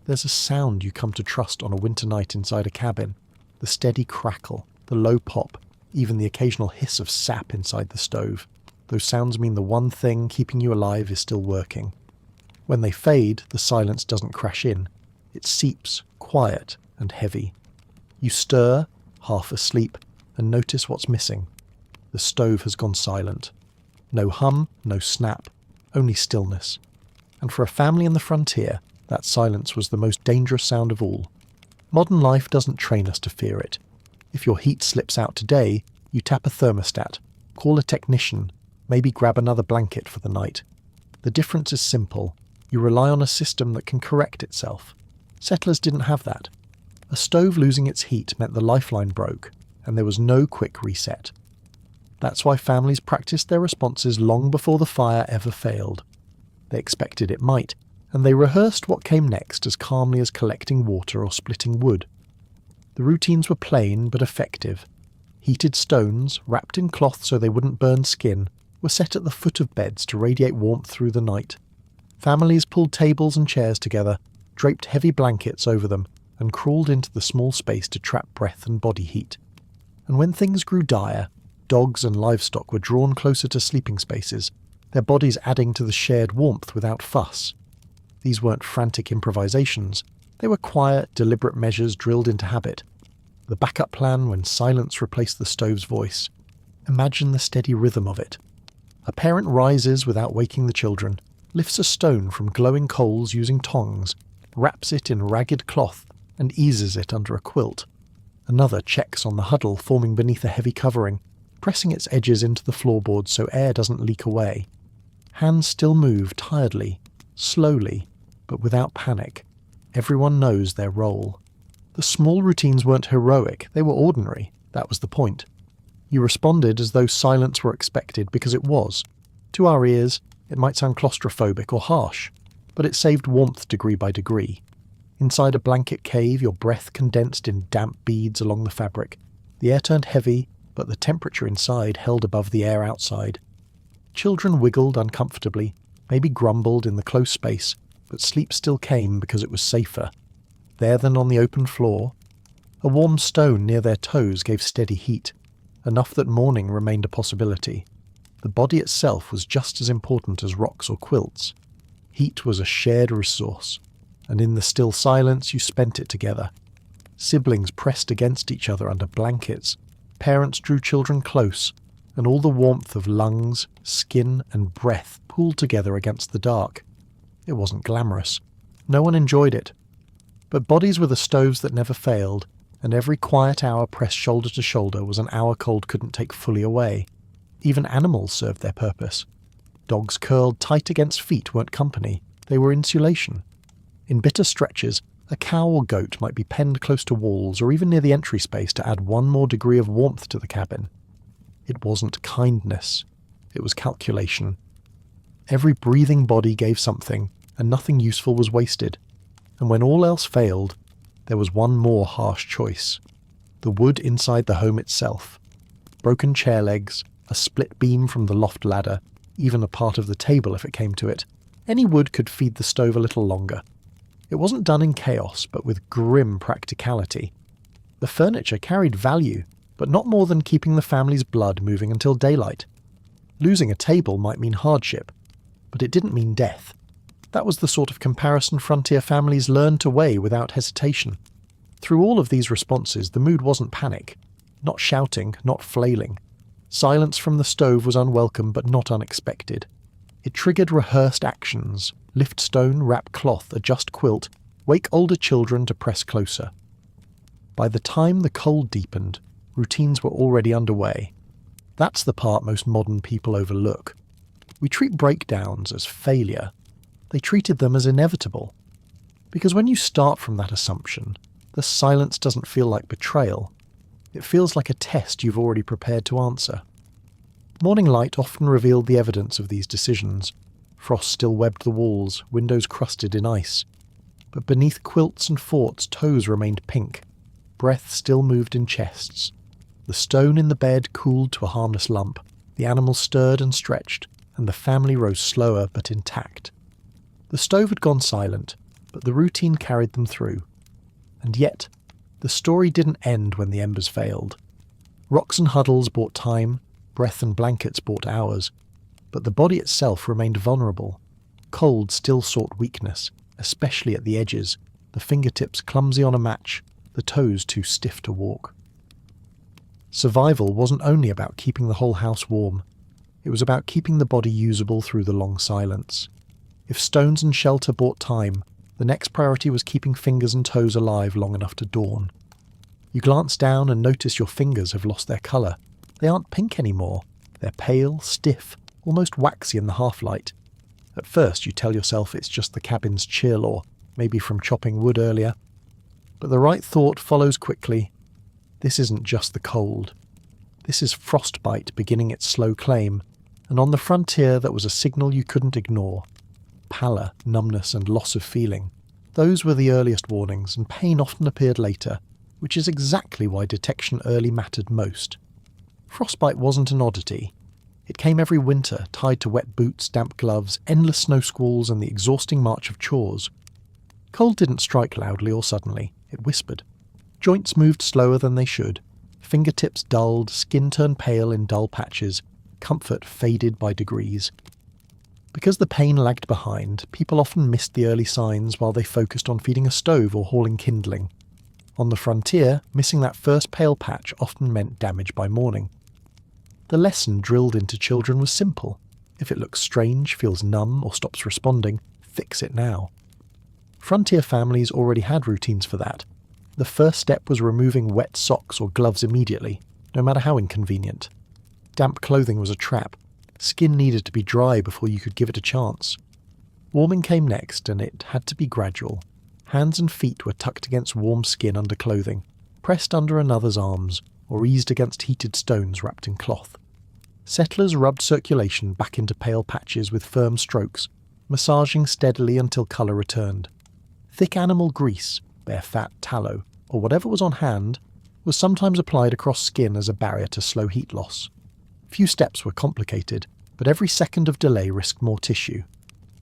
There's a sound you come to trust on a winter night inside a cabin. The steady crackle, the low pop, even the occasional hiss of sap inside the stove. Those sounds mean the one thing keeping you alive is still working. When they fade, the silence doesn't crash in. It seeps, quiet and heavy. You stir, half asleep, and notice what's missing. The stove has gone silent. No hum, no snap, only stillness. And for a family in the frontier, that silence was the most dangerous sound of all. Modern life doesn't train us to fear it. If your heat slips out today, you tap a thermostat, call a technician, maybe grab another blanket for the night. The difference is simple. You rely on a system that can correct itself. Settlers didn't have that. A stove losing its heat meant the lifeline broke, and there was no quick reset. That's why families practiced their responses long before the fire ever failed. They expected it might, and they rehearsed what came next as calmly as collecting water or splitting wood. The routines were plain but effective. Heated stones, wrapped in cloth so they wouldn't burn skin, were set at the foot of beds to radiate warmth through the night. Families pulled tables and chairs together, draped heavy blankets over them, and crawled into the small space to trap breath and body heat. And when things grew dire, dogs and livestock were drawn closer to sleeping spaces, their bodies adding to the shared warmth without fuss. These weren't frantic improvisations. They were quiet, deliberate measures drilled into habit. The backup plan when silence replaced the stove's voice. Imagine the steady rhythm of it. A parent rises without waking the children, lifts a stone from glowing coals using tongs, wraps it in ragged cloth, and eases it under a quilt. Another checks on the huddle forming beneath a heavy covering, pressing its edges into the floorboards so air doesn't leak away. Hands still move tiredly, slowly, but without panic. Everyone knows their role. The small routines weren't heroic, they were ordinary. That was the point. You responded as though silence were expected because it was. To our ears, it might sound claustrophobic or harsh, but it saved warmth degree by degree. Inside a blanket cave, your breath condensed in damp beads along the fabric. The air turned heavy, but the temperature inside held above the air outside. Children wiggled uncomfortably, maybe grumbled in the close space, but sleep still came because it was safer. There than on the open floor. A warm stone near their toes gave steady heat, enough that morning remained a possibility. The body itself was just as important as rocks or quilts. Heat was a shared resource, and in the still silence you spent it together. Siblings pressed against each other under blankets, parents drew children close, and all the warmth of lungs, skin and breath pooled together against the dark. It wasn't glamorous. No one enjoyed it. But bodies were the stoves that never failed, and every quiet hour pressed shoulder to shoulder was an hour cold couldn't take fully away. Even animals served their purpose. Dogs curled tight against feet weren't company, they were insulation. In bitter stretches, a cow or goat might be penned close to walls or even near the entry space to add one more degree of warmth to the cabin. It wasn't kindness, it was calculation. Every breathing body gave something, and nothing useful was wasted. And when all else failed, there was one more harsh choice. The wood inside the home itself. Broken chair legs, a split beam from the loft ladder, even a part of the table if it came to it. Any wood could feed the stove a little longer. It wasn't done in chaos, but with grim practicality. The furniture carried value, but not more than keeping the family's blood moving until daylight. Losing a table might mean hardship, but it didn't mean death. That was the sort of comparison frontier families learned to weigh without hesitation. Through all of these responses, the mood wasn't panic. Not shouting, not flailing. Silence from the stove was unwelcome but not unexpected. It triggered rehearsed actions. Lift stone, wrap cloth, adjust quilt, wake older children to press closer. By the time the cold deepened, routines were already underway. That's the part most modern people overlook. We treat breakdowns as failure. They treated them as inevitable. Because when you start from that assumption, the silence doesn't feel like betrayal. It feels like a test you've already prepared to answer. Morning light often revealed the evidence of these decisions. Frost still webbed the walls, windows crusted in ice. But beneath quilts and forts, toes remained pink. Breath still moved in chests. The stone in the bed cooled to a harmless lump. The animals stirred and stretched, and the family rose slower but intact. The stove had gone silent, but the routine carried them through. And yet, the story didn't end when the embers failed. Rocks and huddles bought time, breath and blankets bought hours, but the body itself remained vulnerable. Cold still sought weakness, especially at the edges, the fingertips clumsy on a match, the toes too stiff to walk. Survival wasn't only about keeping the whole house warm. It was about keeping the body usable through the long silence. If stones and shelter bought time, the next priority was keeping fingers and toes alive long enough to dawn. You glance down and notice your fingers have lost their colour. They aren't pink anymore. They're pale, stiff, almost waxy in the half-light. At first you tell yourself it's just the cabin's chill or maybe from chopping wood earlier. But the right thought follows quickly. This isn't just the cold. This is frostbite beginning its slow claim, and on the frontier that was a signal you couldn't ignore. Pallor, numbness and loss of feeling. Those were the earliest warnings, and pain often appeared later, which is exactly why detection early mattered most. Frostbite wasn't an oddity. It came every winter, tied to wet boots, damp gloves, endless snow squalls and the exhausting march of chores. Cold didn't strike loudly or suddenly, it whispered. Joints moved slower than they should. Fingertips dulled, skin turned pale in dull patches, comfort faded by degrees. Because the pain lagged behind, people often missed the early signs while they focused on feeding a stove or hauling kindling. On the frontier, missing that first pale patch often meant damage by morning. The lesson drilled into children was simple. If it looks strange, feels numb, or stops responding, fix it now. Frontier families already had routines for that. The first step was removing wet socks or gloves immediately, no matter how inconvenient. Damp clothing was a trap. Skin needed to be dry before you could give it a chance. Warming came next, and it had to be gradual. Hands and feet were tucked against warm skin under clothing, pressed under another's arms, or eased against heated stones wrapped in cloth. Settlers rubbed circulation back into pale patches with firm strokes, massaging steadily until colour returned. Thick animal grease, bare fat, tallow, or whatever was on hand, was sometimes applied across skin as a barrier to slow heat loss. Few steps were complicated, but every second of delay risked more tissue.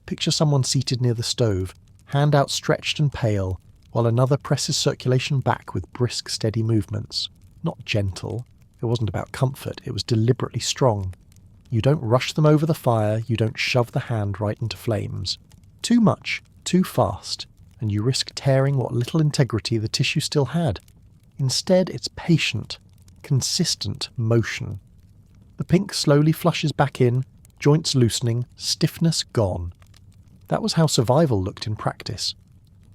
Picture someone seated near the stove, hand outstretched and pale, while another presses circulation back with brisk, steady movements. Not gentle. It wasn't about comfort, it was deliberately strong. You don't rush them over the fire, you don't shove the hand right into flames. Too much, too fast, and you risk tearing what little integrity the tissue still had. Instead, it's patient, consistent motion. The pink slowly flushes back in, joints loosening, stiffness gone. That was how survival looked in practice.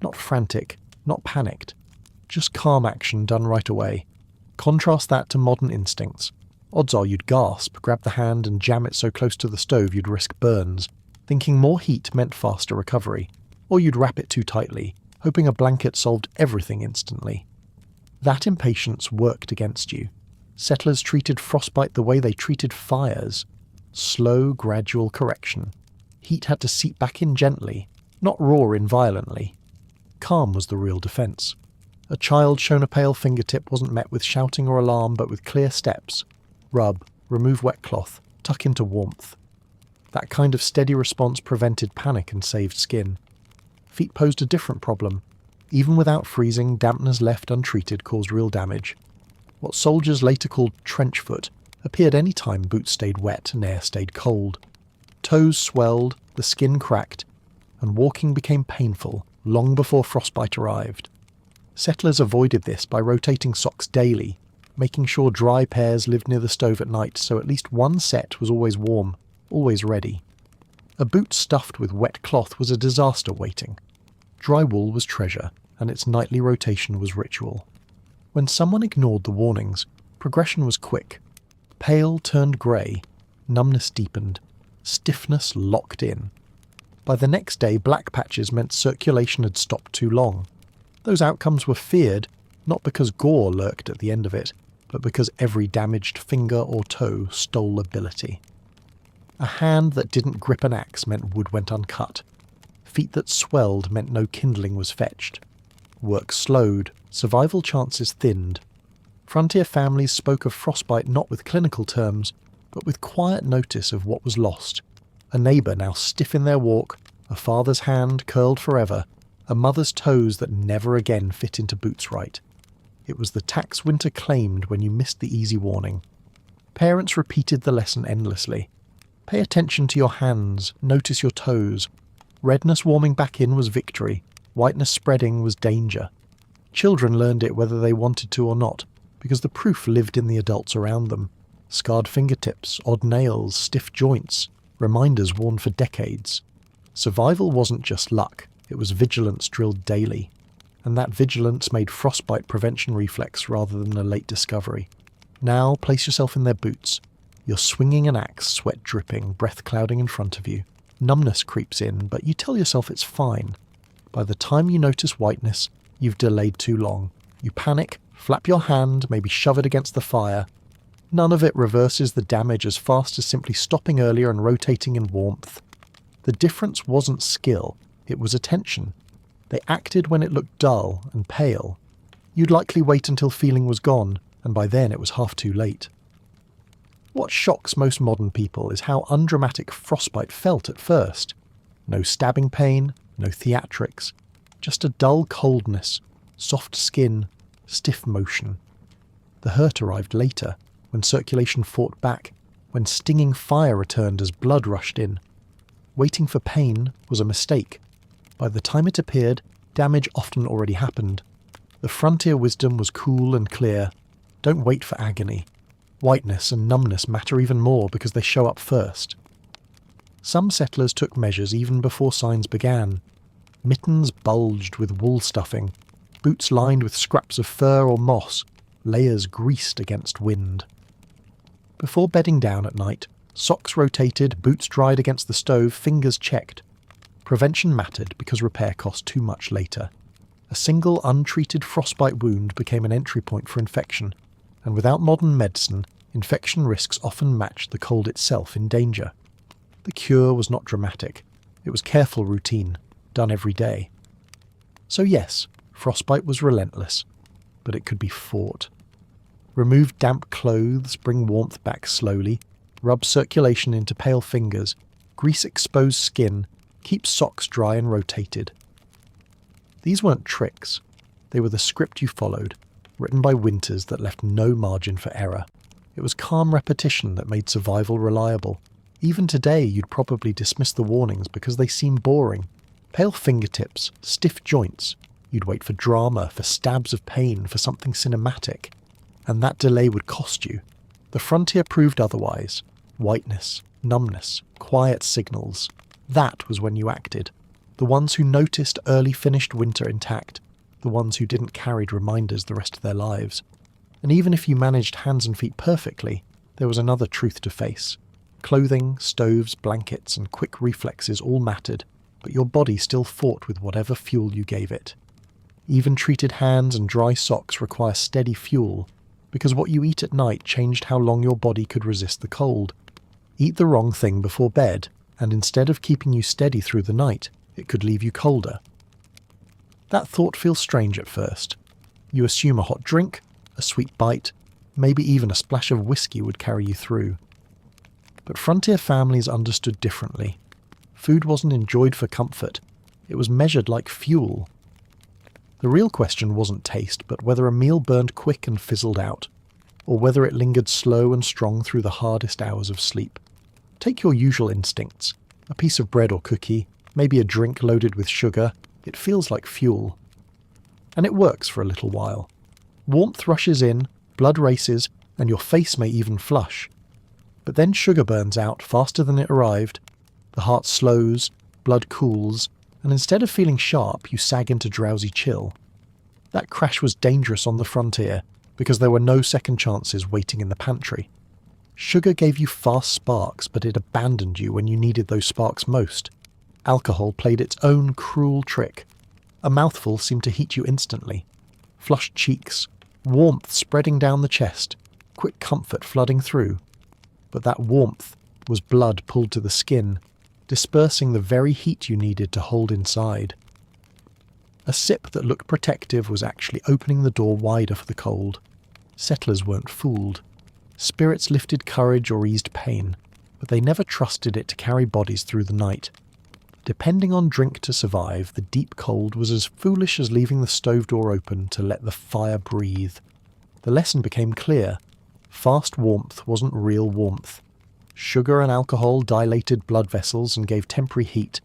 Not frantic, not panicked. Just calm action done right away. Contrast that to modern instincts. Odds are you'd gasp, grab the hand and jam it so close to the stove you'd risk burns, thinking more heat meant faster recovery. Or you'd wrap it too tightly, hoping a blanket solved everything instantly. That impatience worked against you. Settlers treated frostbite the way they treated fires. Slow, gradual correction. Heat had to seep back in gently, not roar in violently. Calm was the real defence. A child shown a pale fingertip wasn't met with shouting or alarm, but with clear steps. Rub, remove wet cloth, tuck into warmth. That kind of steady response prevented panic and saved skin. Feet posed a different problem. Even without freezing, dampness left untreated caused real damage. What soldiers later called trench foot appeared any time boots stayed wet and air stayed cold. Toes swelled, the skin cracked, and walking became painful long before frostbite arrived. Settlers avoided this by rotating socks daily, making sure dry pairs lived near the stove at night so at least one set was always warm, always ready. A boot stuffed with wet cloth was a disaster waiting. Dry wool was treasure, and its nightly rotation was ritual. When someone ignored the warnings, progression was quick. Pale turned grey, numbness deepened, stiffness locked in. By the next day, black patches meant circulation had stopped too long. Those outcomes were feared, not because gore lurked at the end of it, but because every damaged finger or toe stole ability. A hand that didn't grip an axe meant wood went uncut. Feet that swelled meant no kindling was fetched. Work slowed, survival chances thinned. Frontier families spoke of frostbite not with clinical terms, but with quiet notice of what was lost. A neighbour now stiff in their walk, a father's hand curled forever, a mother's toes that never again fit into boots right. It was the tax winter claimed when you missed the easy warning. Parents repeated the lesson endlessly. Pay attention to your hands, notice your toes. Redness warming back in was victory, whiteness spreading was danger. Children learned it whether they wanted to or not, because the proof lived in the adults around them. Scarred fingertips, odd nails, stiff joints, reminders worn for decades. Survival wasn't just luck, it was vigilance drilled daily. And that vigilance made frostbite prevention reflex rather than a late discovery. Now place yourself in their boots. You're swinging an axe, sweat dripping, breath clouding in front of you. Numbness creeps in, but you tell yourself it's fine. By the time you notice whiteness, you've delayed too long. You panic, flap your hand, maybe shove it against the fire. None of it reverses the damage as fast as simply stopping earlier and rotating in warmth. The difference wasn't skill, it was attention. They acted when it looked dull and pale. You'd likely wait until feeling was gone, and by then it was half too late. What shocks most modern people is how undramatic frostbite felt at first. No stabbing pain, no theatrics, just a dull coldness, soft skin, stiff motion. The hurt arrived later, when circulation fought back, when stinging fire returned as blood rushed in. Waiting for pain was a mistake. By the time it appeared, damage often already happened. The frontier wisdom was cool and clear. Don't wait for agony. Whiteness and numbness matter even more because they show up first. Some settlers took measures even before signs began. Mittens bulged with wool stuffing, boots lined with scraps of fur or moss, layers greased against wind. Before bedding down at night, socks rotated, boots dried against the stove, fingers checked. Prevention mattered because repair cost too much later. A single untreated frostbite wound became an entry point for infection, and without modern medicine, infection risks often matched the cold itself in danger. The cure was not dramatic. It was careful routine, done every day. So yes, frostbite was relentless, but it could be fought. Remove damp clothes, bring warmth back slowly, rub circulation into pale fingers, grease exposed skin, Keep socks dry and rotated. These weren't tricks. They were the script you followed, written by winters that left no margin for error. It was calm repetition that made survival reliable. Even today, you'd probably dismiss the warnings because they seem boring. Pale fingertips, stiff joints. You'd wait for drama, for stabs of pain, for something cinematic. And that delay would cost you. The frontier proved otherwise. Whiteness, numbness, quiet signals. That was when you acted. The ones who noticed early finished winter intact. The ones who didn't carry reminders the rest of their lives. And even if you managed hands and feet perfectly, there was another truth to face. Clothing, stoves, blankets, and quick reflexes all mattered, but your body still fought with whatever fuel you gave it. Even treated hands and dry socks require steady fuel, because what you eat at night changed how long your body could resist the cold. Eat the wrong thing before bed, and instead of keeping you steady through the night, it could leave you colder. That thought feels strange at first. You assume a hot drink, a sweet bite, maybe even a splash of whiskey would carry you through. But frontier families understood differently. Food wasn't enjoyed for comfort. It was measured like fuel. The real question wasn't taste, but whether a meal burned quick and fizzled out, or whether it lingered slow and strong through the hardest hours of sleep. Take your usual instincts. A piece of bread or cookie, maybe a drink loaded with sugar. It feels like fuel. And it works for a little while. Warmth rushes in, blood races, and your face may even flush. But then sugar burns out faster than it arrived, the heart slows, blood cools, and instead of feeling sharp, you sag into drowsy chill. That crash was dangerous on the frontier, because there were no second chances waiting in the pantry. Sugar gave you fast sparks, but it abandoned you when you needed those sparks most. Alcohol played its own cruel trick. A mouthful seemed to heat you instantly. Flushed cheeks, warmth spreading down the chest, quick comfort flooding through. But that warmth was blood pulled to the skin, dispersing the very heat you needed to hold inside. A sip that looked protective was actually opening the door wider for the cold. Settlers weren't fooled. Spirits lifted courage or eased pain, but they never trusted it to carry bodies through the night. Depending on drink to survive, the deep cold was as foolish as leaving the stove door open to let the fire breathe. The lesson became clear. Fast warmth wasn't real warmth. Sugar and alcohol dilated blood vessels and gave temporary heat,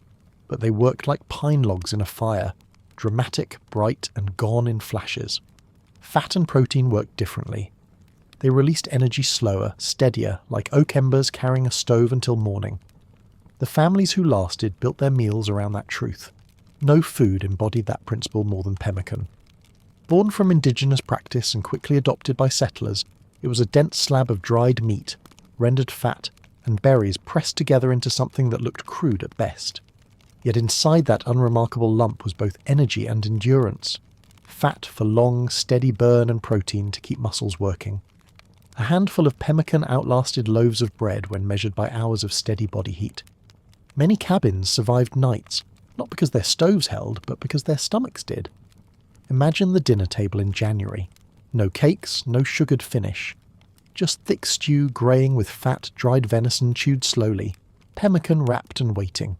but they worked like pine logs in a fire, dramatic, bright, and gone in flashes. Fat and protein worked differently. They released energy slower, steadier, like oak embers carrying a stove until morning. The families who lasted built their meals around that truth. No food embodied that principle more than pemmican. Born from indigenous practice and quickly adopted by settlers, it was a dense slab of dried meat, rendered fat, and berries pressed together into something that looked crude at best. Yet inside that unremarkable lump was both energy and endurance. Fat for long, steady burn and protein to keep muscles working. A handful of pemmican outlasted loaves of bread when measured by hours of steady body heat. Many cabins survived nights, not because their stoves held, but because their stomachs did. Imagine the dinner table in January. No cakes, no sugared finish. Just thick stew greying with fat, dried venison chewed slowly, pemmican wrapped and waiting.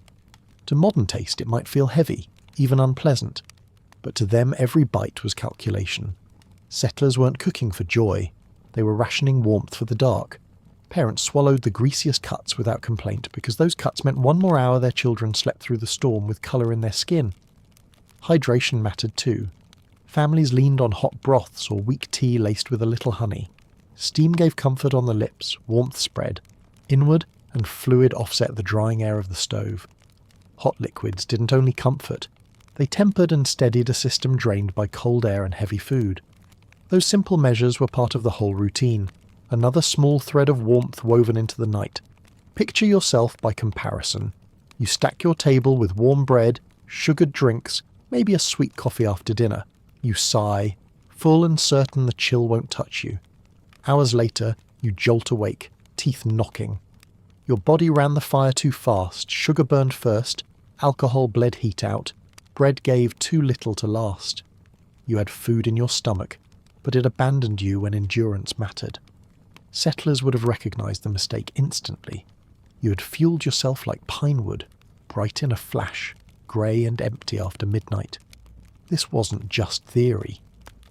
To modern taste it might feel heavy, even unpleasant, but to them every bite was calculation. Settlers weren't cooking for joy, they were rationing warmth for the dark. Parents swallowed the greasiest cuts without complaint because those cuts meant one more hour their children slept through the storm with colour in their skin. Hydration mattered too. Families leaned on hot broths or weak tea laced with a little honey. Steam gave comfort on the lips, warmth spread. Inward and fluid offset the drying air of the stove. Hot liquids didn't only comfort, they tempered and steadied a system drained by cold air and heavy food. Those simple measures were part of the whole routine, another small thread of warmth woven into the night. Picture yourself by comparison. You stack your table with warm bread, sugared drinks, maybe a sweet coffee after dinner. You sigh, full and certain the chill won't touch you. Hours later, you jolt awake, teeth knocking. Your body ran the fire too fast, sugar burned first, alcohol bled heat out, bread gave too little to last. You had food in your stomach, but it abandoned you when endurance mattered. Settlers would have recognized the mistake instantly. You had fueled yourself like pine wood, bright in a flash, grey and empty after midnight. This wasn't just theory.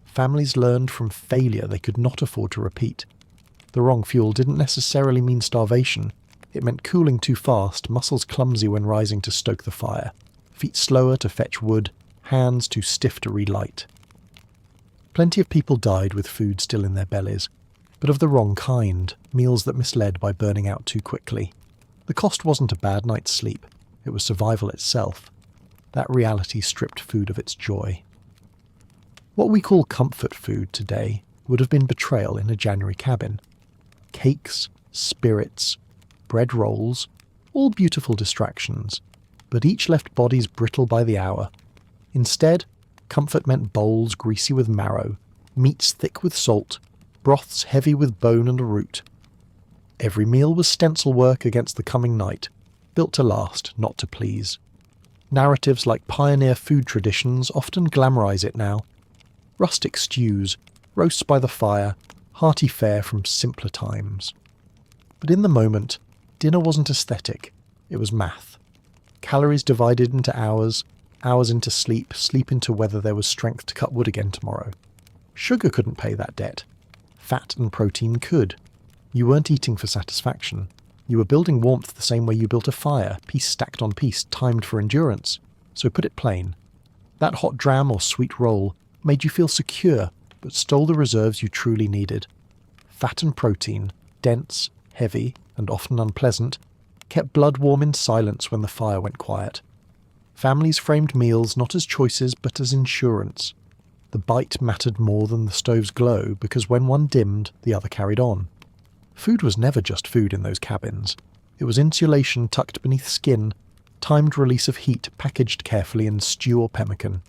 Families learned from failure they could not afford to repeat. The wrong fuel didn't necessarily mean starvation. It meant cooling too fast, muscles clumsy when rising to stoke the fire, feet slower to fetch wood, hands too stiff to relight. Plenty of people died with food still in their bellies, but of the wrong kind, meals that misled by burning out too quickly. The cost wasn't a bad night's sleep, it was survival itself. That reality stripped food of its joy. What we call comfort food today would have been betrayal in a January cabin. Cakes, spirits, bread rolls, all beautiful distractions, but each left bodies brittle by the hour. Instead, comfort meant bowls greasy with marrow, meats thick with salt, broths heavy with bone and root. Every meal was stencil work against the coming night, built to last, not to please. Narratives like pioneer food traditions often glamorize it now. Rustic stews, roasts by the fire, hearty fare from simpler times. But in the moment, dinner wasn't aesthetic, it was math. Calories divided into hours, hours into sleep, sleep into whether there was strength to cut wood again tomorrow. Sugar couldn't pay that debt. Fat and protein could. You weren't eating for satisfaction. You were building warmth the same way you built a fire, piece stacked on piece, timed for endurance. So put it plain. That hot dram or sweet roll made you feel secure, but stole the reserves you truly needed. Fat and protein, dense, heavy, and often unpleasant, kept blood warm in silence when the fire went quiet. Families framed meals not as choices but as insurance. The bite mattered more than the stove's glow because when one dimmed, the other carried on. Food was never just food in those cabins. It was insulation tucked beneath skin, timed release of heat packaged carefully in stew or pemmican.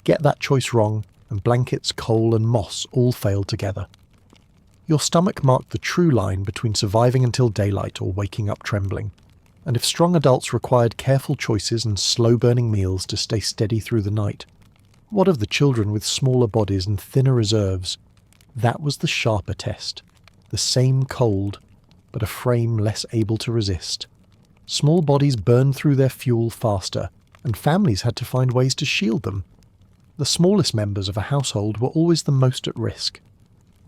Get that choice wrong, and blankets, coal and moss all failed together. Your stomach marked the true line between surviving until daylight or waking up trembling. And if strong adults required careful choices and slow-burning meals to stay steady through the night, what of the children with smaller bodies and thinner reserves? That was the sharper test. The same cold, but a frame less able to resist. Small bodies burned through their fuel faster, and families had to find ways to shield them. The smallest members of a household were always the most at risk.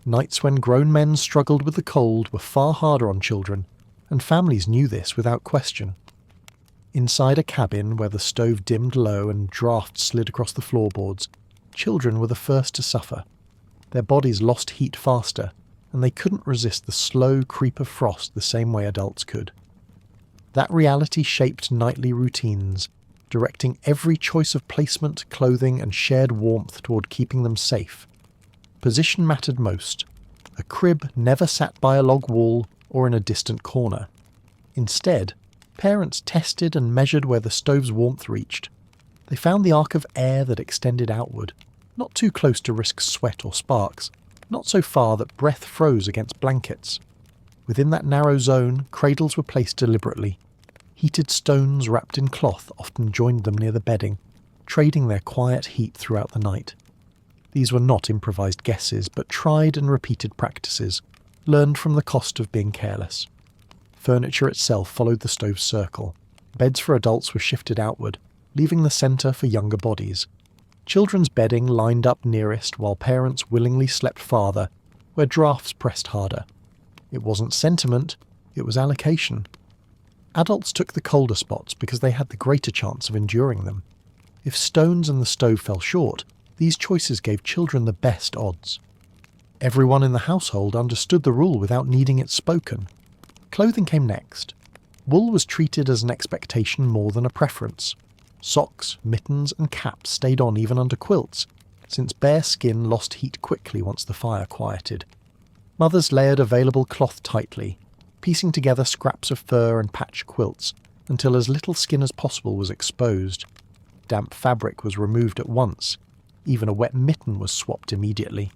Nights when grown men struggled with the cold were far harder on children, and families knew this without question. Inside a cabin where the stove dimmed low and drafts slid across the floorboards, children were the first to suffer. Their bodies lost heat faster, and they couldn't resist the slow creep of frost the same way adults could. That reality shaped nightly routines, directing every choice of placement, clothing, and shared warmth toward keeping them safe. Position mattered most. A crib never sat by a log wall or in a distant corner. Instead, parents tested and measured where the stove's warmth reached. They found the arc of air that extended outward, not too close to risk sweat or sparks, not so far that breath froze against blankets. Within that narrow zone, cradles were placed deliberately. Heated stones wrapped in cloth often joined them near the bedding, trading their quiet heat throughout the night. These were not improvised guesses, but tried and repeated practices, learned from the cost of being careless. Furniture itself followed the stove's circle. Beds for adults were shifted outward, leaving the centre for younger bodies. Children's bedding lined up nearest while parents willingly slept farther, where drafts pressed harder. It wasn't sentiment, it was allocation. Adults took the colder spots because they had the greater chance of enduring them. If stones and the stove fell short, these choices gave children the best odds. Everyone in the household understood the rule without needing it spoken. Clothing came next. Wool was treated as an expectation more than a preference. Socks, mittens and caps stayed on even under quilts, since bare skin lost heat quickly once the fire quieted. Mothers layered available cloth tightly, piecing together scraps of fur and patch quilts until as little skin as possible was exposed. Damp fabric was removed at once. Even a wet mitten was swapped immediately.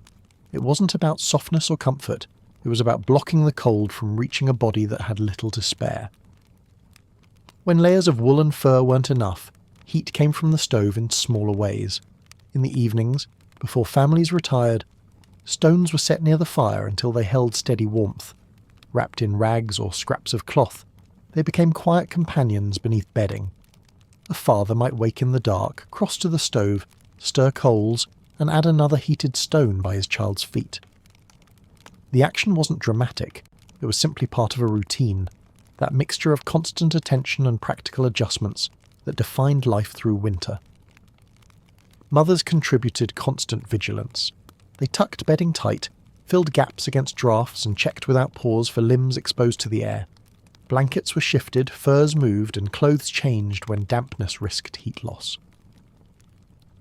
It wasn't about softness or comfort. It was about blocking the cold from reaching a body that had little to spare. When layers of wool and fur weren't enough, heat came from the stove in smaller ways. In the evenings, before families retired, stones were set near the fire until they held steady warmth. Wrapped in rags or scraps of cloth, they became quiet companions beneath bedding. A father might wake in the dark, cross to the stove, stir coals, and add another heated stone by his child's feet. The action wasn't dramatic, it was simply part of a routine, that mixture of constant attention and practical adjustments that defined life through winter. Mothers contributed constant vigilance. They tucked bedding tight, filled gaps against drafts and checked without pause for limbs exposed to the air. Blankets were shifted, furs moved, and clothes changed when dampness risked heat loss.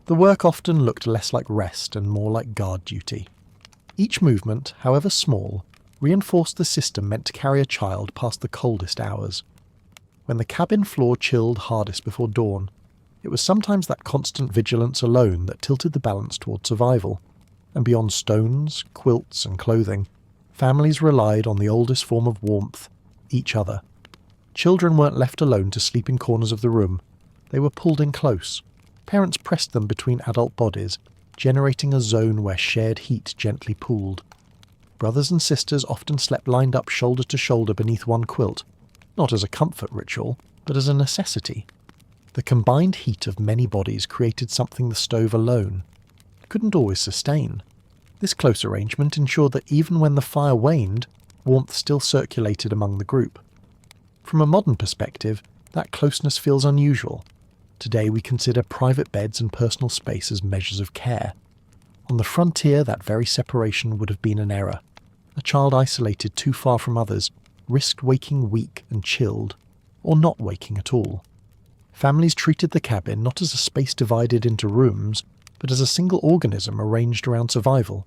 The work often looked less like rest and more like guard duty. Each movement, however small, reinforced the system meant to carry a child past the coldest hours. When the cabin floor chilled hardest before dawn, it was sometimes that constant vigilance alone that tilted the balance toward survival, and beyond stones, quilts, and clothing, families relied on the oldest form of warmth, each other. Children weren't left alone to sleep in corners of the room. They were pulled in close. Parents pressed them between adult bodies, generating a zone where shared heat gently pooled. Brothers and sisters often slept lined up shoulder to shoulder beneath one quilt, not as a comfort ritual, but as a necessity. The combined heat of many bodies created something the stove alone couldn't always sustain. This close arrangement ensured that even when the fire waned, warmth still circulated among the group. From a modern perspective, that closeness feels unusual. Today we consider private beds and personal space as measures of care. On the frontier, that very separation would have been an error. A child isolated too far from others risked waking weak and chilled, or not waking at all. Families treated the cabin not as a space divided into rooms, but as a single organism arranged around survival.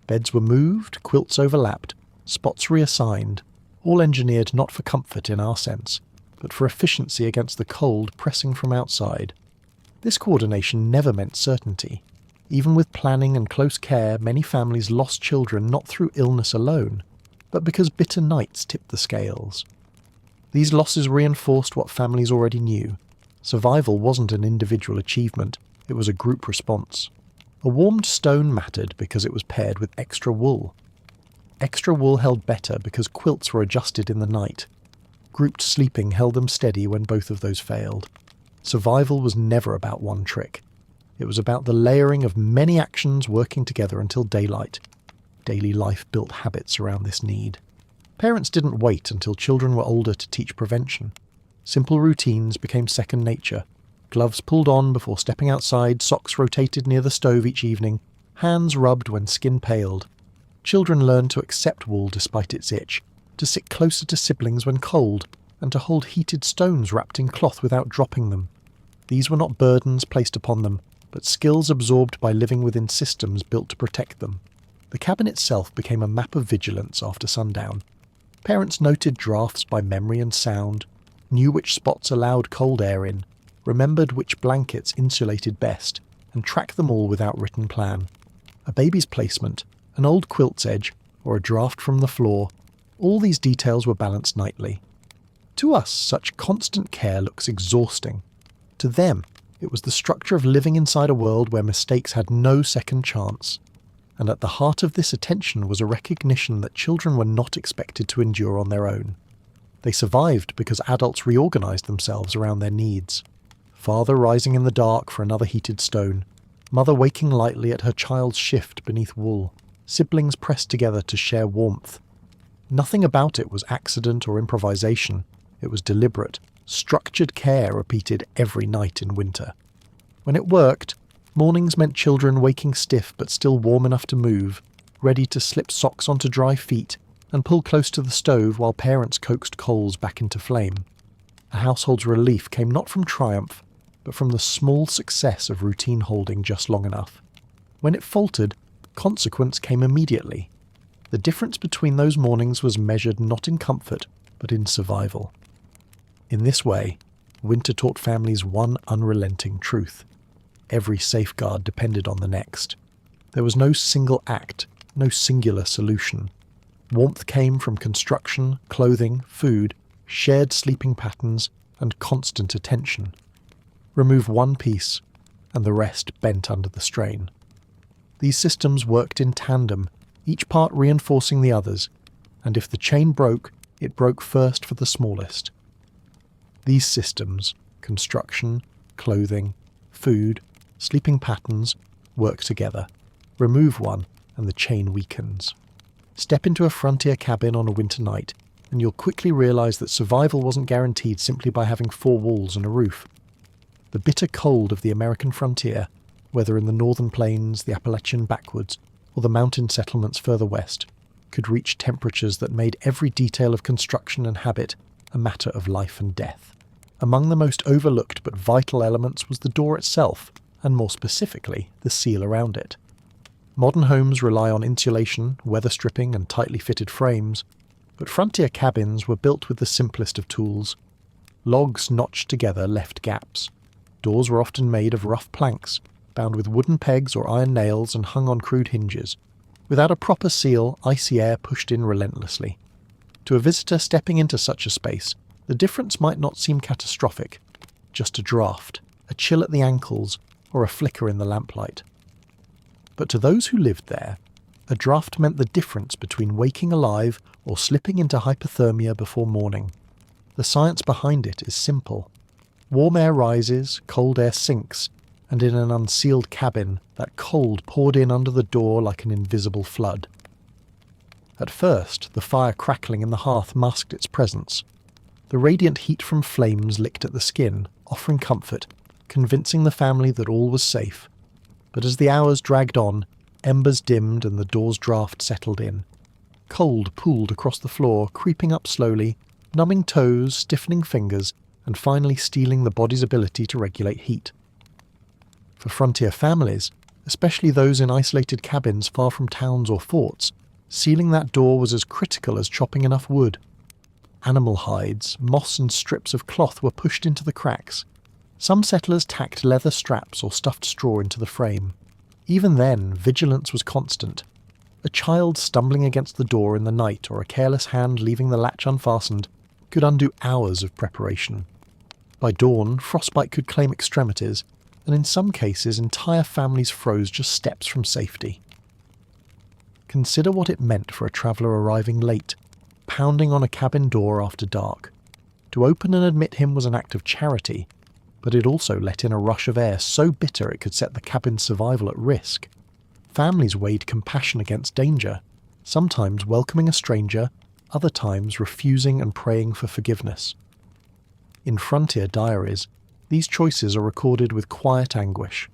Beds were moved, quilts overlapped, spots reassigned, all engineered not for comfort in our sense, but for efficiency against the cold pressing from outside. This coordination never meant certainty. Even with planning and close care, many families lost children not through illness alone, but because bitter nights tipped the scales. These losses reinforced what families already knew. Survival wasn't an individual achievement, it was a group response. A warmed stone mattered because it was paired with extra wool. Extra wool held better because quilts were adjusted in the night. Grouped sleeping held them steady when both of those failed. Survival was never about one trick. It was about the layering of many actions working together until daylight. Daily life built habits around this need. Parents didn't wait until children were older to teach prevention. Simple routines became second nature. Gloves pulled on before stepping outside, socks rotated near the stove each evening, hands rubbed when skin paled. Children learned to accept wool despite its itch, to sit closer to siblings when cold, and to hold heated stones wrapped in cloth without dropping them. These were not burdens placed upon them, but skills absorbed by living within systems built to protect them. The cabin itself became a map of vigilance after sundown. Parents noted drafts by memory and sound, knew which spots allowed cold air in, remembered which blankets insulated best, and tracked them all without written plan. A baby's placement, an old quilt's edge, or a draft from the floor, all these details were balanced nightly. To us, such constant care looks exhausting. To them, it was the structure of living inside a world where mistakes had no second chance. And at the heart of this attention was a recognition that children were not expected to endure on their own. They survived because adults reorganized themselves around their needs. Father rising in the dark for another heated stone, mother waking lightly at her child's shift beneath wool, siblings pressed together to share warmth. Nothing about it was accident or improvisation. It was deliberate, structured care repeated every night in winter. When it worked, mornings meant children waking stiff but still warm enough to move, ready to slip socks onto dry feet and pull close to the stove while parents coaxed coals back into flame. A household's relief came not from triumph, but from the small success of routine holding just long enough. When it faltered, consequence came immediately. The difference between those mornings was measured not in comfort, but in survival. In this way, winter taught families one unrelenting truth. Every safeguard depended on the next. There was no single act, no singular solution. Warmth came from construction, clothing, food, shared sleeping patterns, and constant attention. Remove one piece, and the rest bent under the strain. These systems worked in tandem, each part reinforcing the others, and if the chain broke, it broke first for the smallest. These systems, construction, clothing, food, sleeping patterns work together. Remove one and the chain weakens. Step into a frontier cabin on a winter night and you'll quickly realise that survival wasn't guaranteed simply by having 4 walls and a roof. The bitter cold of the American frontier, whether in the northern plains, the Appalachian backwoods, or the mountain settlements further west, could reach temperatures that made every detail of construction and habit a matter of life and death. Among the most overlooked but vital elements was the door itself, and more specifically, the seal around it. Modern homes rely on insulation, weather stripping, and tightly fitted frames, but frontier cabins were built with the simplest of tools. Logs notched together left gaps. Doors were often made of rough planks, bound with wooden pegs or iron nails and hung on crude hinges. Without a proper seal, icy air pushed in relentlessly. To a visitor stepping into such a space, the difference might not seem catastrophic. Just a draft, a chill at the ankles, or a flicker in the lamplight. But to those who lived there, a draft meant the difference between waking alive or slipping into hypothermia before morning. The science behind it is simple. Warm air rises, cold air sinks, and in an unsealed cabin, that cold poured in under the door like an invisible flood. At first, the fire crackling in the hearth masked its presence. The radiant heat from flames licked at the skin, offering comfort, convincing the family that all was safe. But as the hours dragged on, embers dimmed and the door's draft settled in. Cold pooled across the floor, creeping up slowly, numbing toes, stiffening fingers, and finally stealing the body's ability to regulate heat. For frontier families, especially those in isolated cabins far from towns or forts, sealing that door was as critical as chopping enough wood. Animal hides, moss and strips of cloth were pushed into the cracks. Some settlers tacked leather straps or stuffed straw into the frame. Even then, vigilance was constant. A child stumbling against the door in the night or a careless hand leaving the latch unfastened could undo hours of preparation. By dawn, frostbite could claim extremities, and in some cases entire families froze just steps from safety. Consider what it meant for a traveller arriving late, pounding on a cabin door after dark. To open and admit him was an act of charity, but it also let in a rush of air so bitter it could set the cabin's survival at risk. Families weighed compassion against danger, sometimes welcoming a stranger, other times refusing and praying for forgiveness. In frontier diaries, these choices are recorded with quiet anguish.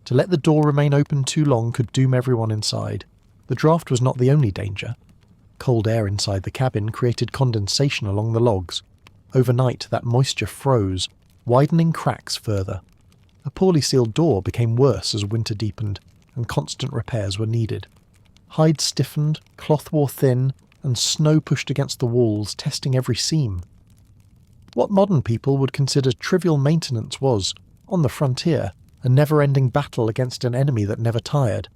To let the door remain open too long could doom everyone inside. The draft was not the only danger. Cold air inside the cabin created condensation along the logs. Overnight, that moisture froze, widening cracks further. A poorly sealed door became worse as winter deepened, and constant repairs were needed. Hides stiffened, cloth wore thin, and snow pushed against the walls, testing every seam. What modern people would consider trivial maintenance was, on the frontier, a never-ending battle against an enemy that never tired.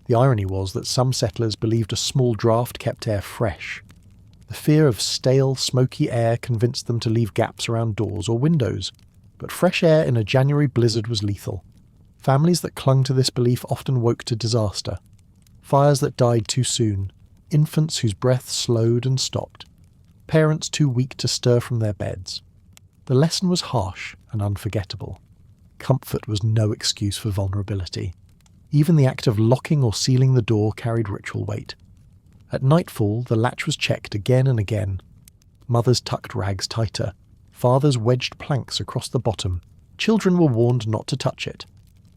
The irony was that some settlers believed a small draft kept air fresh. The fear of stale, smoky air convinced them to leave gaps around doors or windows, but fresh air in a January blizzard was lethal. Families that clung to this belief often woke to disaster. Fires that died too soon, infants whose breath slowed and stopped, parents too weak to stir from their beds. The lesson was harsh and unforgettable. Comfort was no excuse for vulnerability. Even the act of locking or sealing the door carried ritual weight. At nightfall, the latch was checked again and again. Mothers tucked rags tighter. Fathers wedged planks across the bottom. Children were warned not to touch it.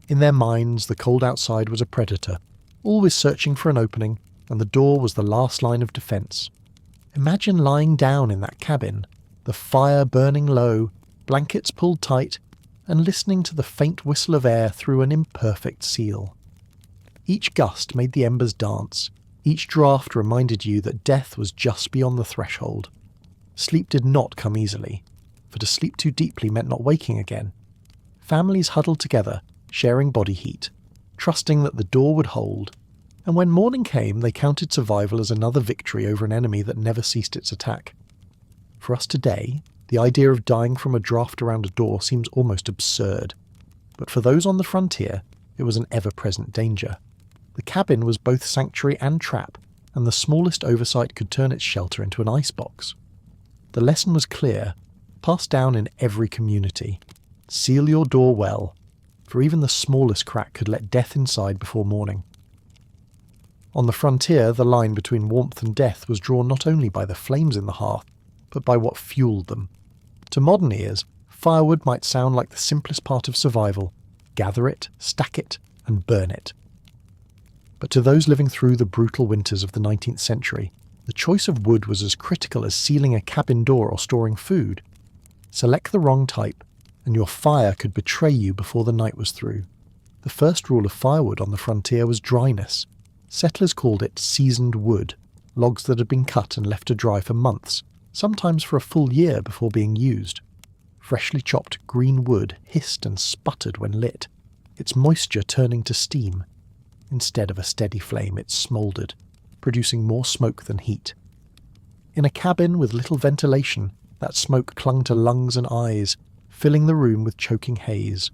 In their minds, the cold outside was a predator, always searching for an opening, and the door was the last line of defence. Imagine lying down in that cabin, the fire burning low, blankets pulled tight, and listening to the faint whistle of air through an imperfect seal. Each gust made the embers dance. Each draught reminded you that death was just beyond the threshold. Sleep did not come easily, for to sleep too deeply meant not waking again. Families huddled together, sharing body heat, trusting that the door would hold, and when morning came they counted survival as another victory over an enemy that never ceased its attack. For us today, the idea of dying from a draft around a door seems almost absurd, but for those on the frontier, it was an ever-present danger. The cabin was both sanctuary and trap, and the smallest oversight could turn its shelter into an icebox. The lesson was clear, passed down in every community. seal your door well, for even the smallest crack could let death inside before morning. On the frontier, the line between warmth and death was drawn not only by the flames in the hearth, but by what fueled them. To modern ears, firewood might sound like the simplest part of survival: gather it, stack it, and burn it. But to those living through the brutal winters of the 19th century, the choice of wood was as critical as sealing a cabin door or storing food. Select the wrong type, and your fire could betray you before the night was through. The first rule of firewood on the frontier was dryness. Settlers called it seasoned wood, logs that had been cut and left to dry for months, sometimes for a full year before being used. Freshly chopped green wood hissed and sputtered when lit, its moisture turning to steam. Instead of a steady flame, it smouldered, producing more smoke than heat. In a cabin with little ventilation, that smoke clung to lungs and eyes, filling the room with choking haze.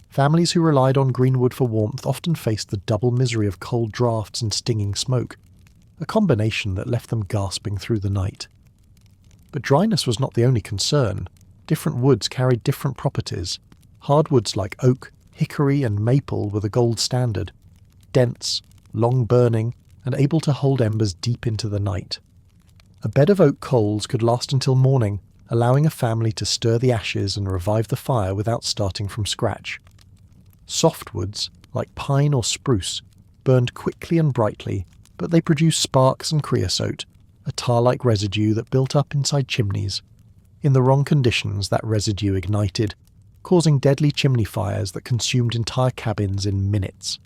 Families who relied on green wood for warmth often faced the double misery of cold draughts and stinging smoke, a combination that left them gasping through the night. But dryness was not the only concern. Different woods carried different properties. Hardwoods like oak, hickory and maple were the gold standard, dense, long-burning, and able to hold embers deep into the night. A bed of oak coals could last until morning, allowing a family to stir the ashes and revive the fire without starting from scratch. Softwoods, like pine or spruce, burned quickly and brightly, but they produced sparks and creosote, a tar-like residue that built up inside chimneys. In the wrong conditions, that residue ignited, causing deadly chimney fires that consumed entire cabins in minutes.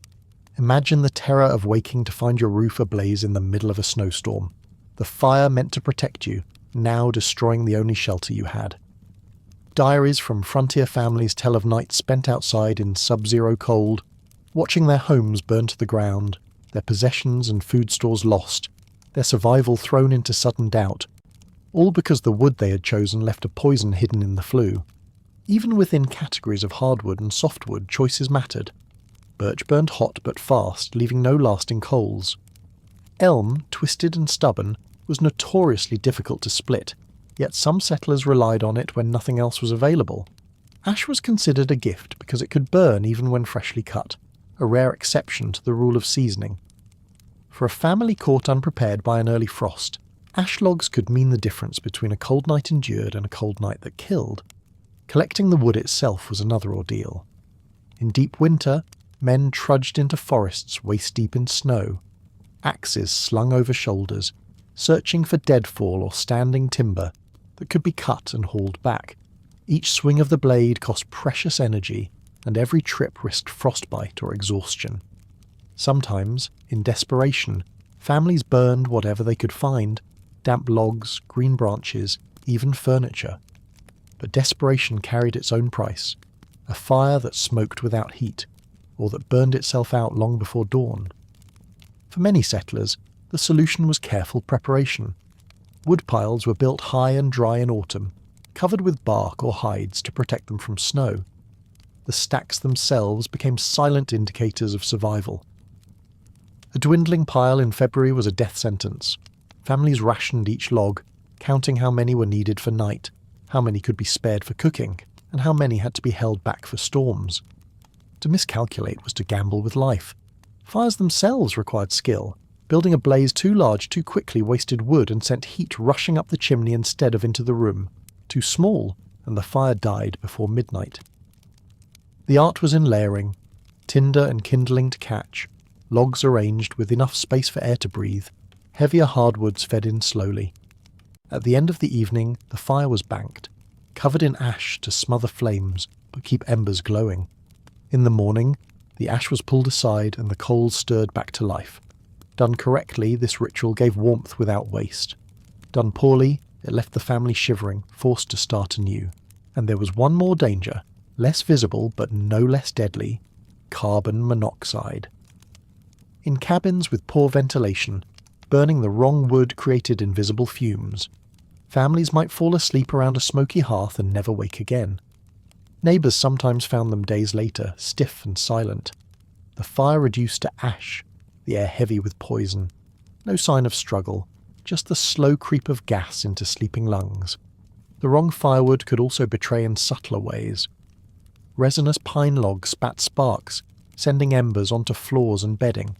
Imagine the terror of waking to find your roof ablaze in the middle of a snowstorm. The fire meant to protect you, now destroying the only shelter you had. Diaries from frontier families tell of nights spent outside in sub-zero cold, watching their homes burn to the ground, their possessions and food stores lost, their survival thrown into sudden doubt, all because the wood they had chosen left a poison hidden in the flue. Even within categories of hardwood and softwood, choices mattered. Birch burned hot but fast, leaving no lasting coals. Elm, twisted and stubborn, was notoriously difficult to split, yet some settlers relied on it when nothing else was available. Ash was considered a gift because it could burn even when freshly cut, a rare exception to the rule of seasoning. For a family caught unprepared by an early frost, ash logs could mean the difference between a cold night endured and a cold night that killed. Collecting the wood itself was another ordeal. In deep winter, men trudged into forests waist-deep in snow, axes slung over shoulders, searching for deadfall or standing timber that could be cut and hauled back. Each swing of the blade cost precious energy, and every trip risked frostbite or exhaustion. Sometimes, in desperation, families burned whatever they could find: damp logs, green branches, even furniture. But desperation carried its own price: a fire that smoked without heat, or that burned itself out long before dawn. For many settlers, the solution was careful preparation. Woodpiles were built high and dry in autumn, covered with bark or hides to protect them from snow. The stacks themselves became silent indicators of survival. A dwindling pile in February was a death sentence. Families rationed each log, counting how many were needed for night, how many could be spared for cooking, and how many had to be held back for storms. To miscalculate was to gamble with life. Fires themselves required skill. Building a blaze too large too quickly wasted wood and sent heat rushing up the chimney instead of into the room. Too small, and the fire died before midnight. The art was in layering, tinder and kindling to catch, logs arranged with enough space for air to breathe, heavier hardwoods fed in slowly. At the end of the evening, the fire was banked, covered in ash to smother flames but keep embers glowing. In the morning, the ash was pulled aside and the coals stirred back to life. Done correctly, this ritual gave warmth without waste. Done poorly, it left the family shivering, forced to start anew. And there was one more danger, less visible but no less deadly: carbon monoxide. In cabins with poor ventilation, burning the wrong wood created invisible fumes. Families might fall asleep around a smoky hearth and never wake again. Neighbours sometimes found them days later, stiff and silent. The fire reduced to ash, the air heavy with poison. No sign of struggle, just the slow creep of gas into sleeping lungs. The wrong firewood could also betray in subtler ways. Resinous pine logs spat sparks, sending embers onto floors and bedding.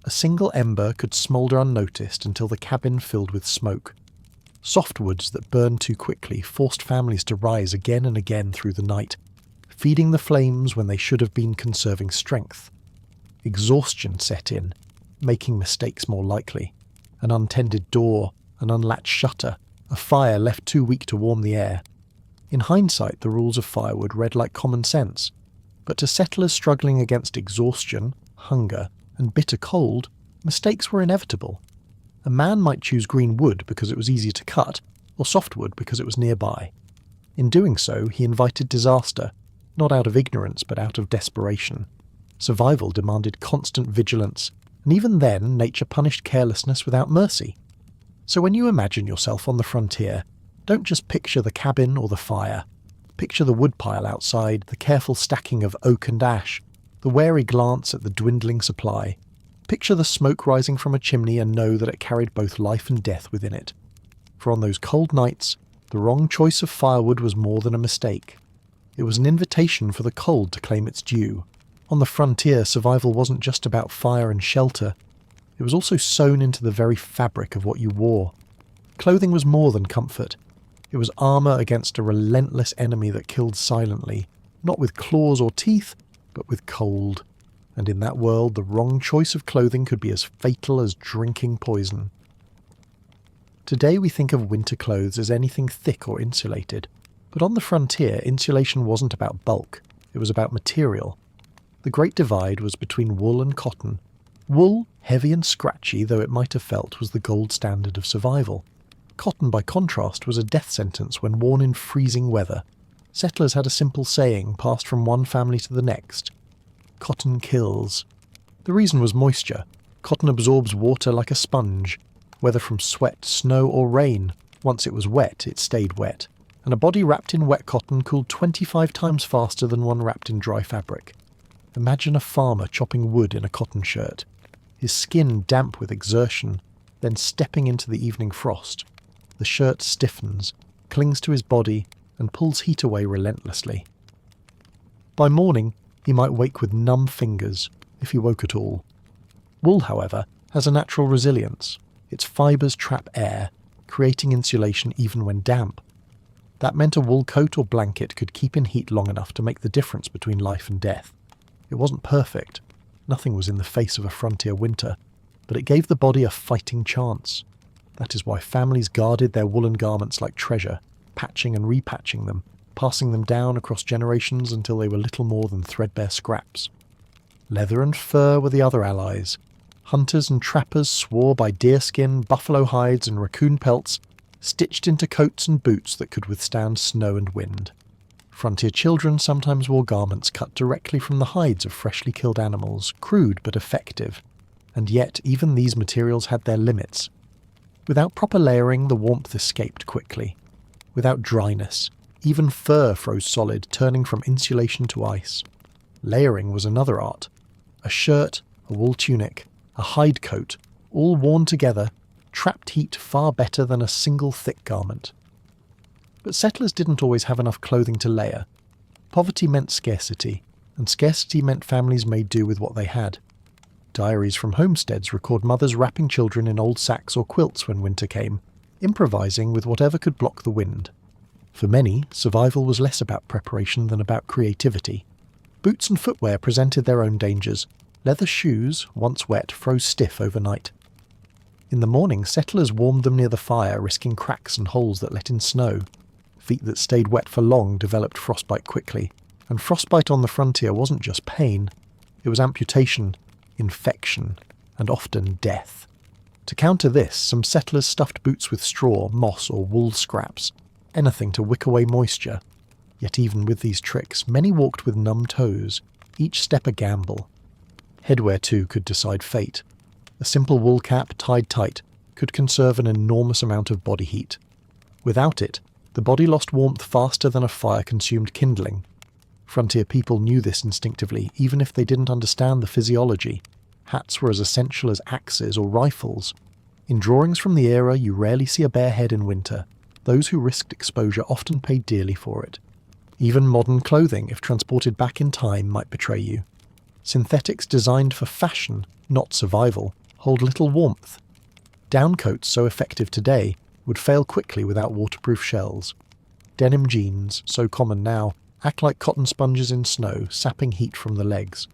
A single ember could smoulder unnoticed until the cabin filled with smoke. Softwoods that burned too quickly forced families to rise again and again through the night, feeding the flames when they should have been conserving strength. Exhaustion set in, making mistakes more likely. An untended door, an unlatched shutter, a fire left too weak to warm the air. In hindsight, the rules of firewood read like common sense, but to settlers struggling against exhaustion, hunger, and bitter cold, mistakes were inevitable. A man might choose green wood because it was easy to cut, or softwood because it was nearby. In doing so, he invited disaster, not out of ignorance but out of desperation. Survival demanded constant vigilance, and even then nature punished carelessness without mercy. So when you imagine yourself on the frontier, don't just picture the cabin or the fire. Picture the woodpile outside, the careful stacking of oak and ash, the wary glance at the dwindling supply. Picture the smoke rising from a chimney and know that it carried both life and death within it. For on those cold nights, the wrong choice of firewood was more than a mistake. It was an invitation for the cold to claim its due. On the frontier, survival wasn't just about fire and shelter. It was also sewn into the very fabric of what you wore. Clothing was more than comfort. It was armour against a relentless enemy that killed silently, not with claws or teeth, but with cold. And in that world, the wrong choice of clothing could be as fatal as drinking poison. Today we think of winter clothes as anything thick or insulated, but on the frontier, insulation wasn't about bulk, it was about material. The great divide was between wool and cotton. Wool, heavy and scratchy though it might have felt, was the gold standard of survival. Cotton, by contrast, was a death sentence when worn in freezing weather. Settlers had a simple saying passed from one family to the next: cotton kills. The reason was moisture. Cotton absorbs water like a sponge, whether from sweat, snow or rain. Once it was wet, it stayed wet, and a body wrapped in wet cotton cooled 25 times faster than one wrapped in dry fabric. Imagine a farmer chopping wood in a cotton shirt, his skin damp with exertion, then stepping into the evening frost. The shirt stiffens, clings to his body, and pulls heat away relentlessly. By morning, he might wake with numb fingers, if he woke at all. Wool, however, has a natural resilience. Its fibres trap air, creating insulation even when damp. That meant a wool coat or blanket could keep in heat long enough to make the difference between life and death. It wasn't perfect. Nothing was in the face of a frontier winter, but it gave the body a fighting chance. That is why families guarded their woolen garments like treasure, patching and repatching them, passing them down across generations until they were little more than threadbare scraps. Leather and fur were the other allies. Hunters and trappers swore by deerskin, buffalo hides and raccoon pelts, stitched into coats and boots that could withstand snow and wind. Frontier children sometimes wore garments cut directly from the hides of freshly killed animals, crude but effective. And yet even these materials had their limits. Without proper layering, the warmth escaped quickly. Without dryness, even fur froze solid, turning from insulation to ice. Layering was another art. A shirt, a wool tunic, a hide coat, all worn together, trapped heat far better than a single thick garment. But settlers didn't always have enough clothing to layer. Poverty meant scarcity, and scarcity meant families made do with what they had. Diaries from homesteads record mothers wrapping children in old sacks or quilts when winter came, improvising with whatever could block the wind. For many, survival was less about preparation than about creativity. Boots and footwear presented their own dangers. Leather shoes, once wet, froze stiff overnight. In the morning, settlers warmed them near the fire, risking cracks and holes that let in snow. Feet that stayed wet for long developed frostbite quickly, and frostbite on the frontier wasn't just pain. It was amputation, infection, and often death. To counter this, some settlers stuffed boots with straw, moss, or wool scraps, anything to wick away moisture. Yet even with these tricks, many walked with numb toes, each step a gamble. Headwear, too, could decide fate. A simple wool cap, tied tight, could conserve an enormous amount of body heat. Without it, the body lost warmth faster than a fire consumed kindling. Frontier people knew this instinctively, even if they didn't understand the physiology. Hats were as essential as axes or rifles. In drawings from the era, you rarely see a bare head in winter. Those who risked exposure often paid dearly for it. Even modern clothing, if transported back in time, might betray you. Synthetics designed for fashion, not survival, hold little warmth. Downcoats so effective today would fail quickly without waterproof shells. Denim jeans, so common now, act like cotton sponges in snow, sapping heat from the legs.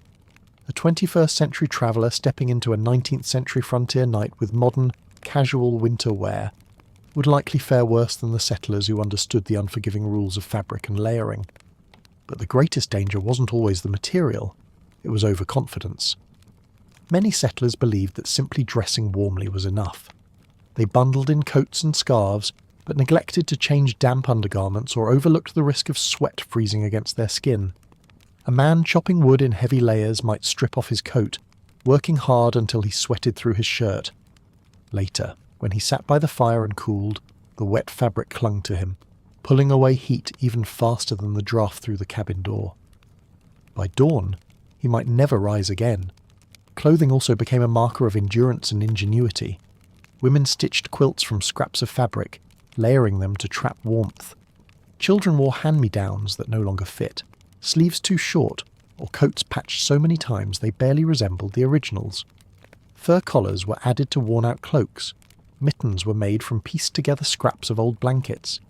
A 21st century traveller stepping into a 19th century frontier night with modern, casual winter wear would likely fare worse than the settlers who understood the unforgiving rules of fabric and layering. But the greatest danger wasn't always the material, it was overconfidence. Many settlers believed that simply dressing warmly was enough. They bundled in coats and scarves, but neglected to change damp undergarments or overlooked the risk of sweat freezing against their skin. A man chopping wood in heavy layers might strip off his coat, working hard until he sweated through his shirt. Later, when he sat by the fire and cooled, the wet fabric clung to him, pulling away heat even faster than the draft through the cabin door. By dawn, he might never rise again. Clothing also became a marker of endurance and ingenuity. Women stitched quilts from scraps of fabric, layering them to trap warmth. Children wore hand-me-downs that no longer fit, sleeves too short, or coats patched so many times they barely resembled the originals. Fur collars were added to worn-out cloaks. Mittens were made from pieced-together scraps of old blankets.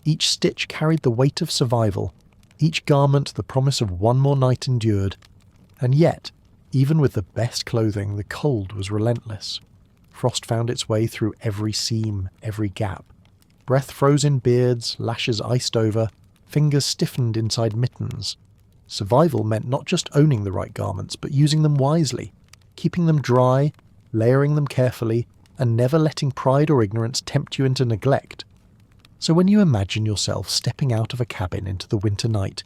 Each stitch carried the weight of survival, each garment the promise of one more night endured. And yet, even with the best clothing, the cold was relentless. Frost found its way through every seam, every gap. Breath froze in beards, lashes iced over, fingers stiffened inside mittens. Survival meant not just owning the right garments, but using them wisely, keeping them dry, layering them carefully, and never letting pride or ignorance tempt you into neglect. So when you imagine yourself stepping out of a cabin into the winter night,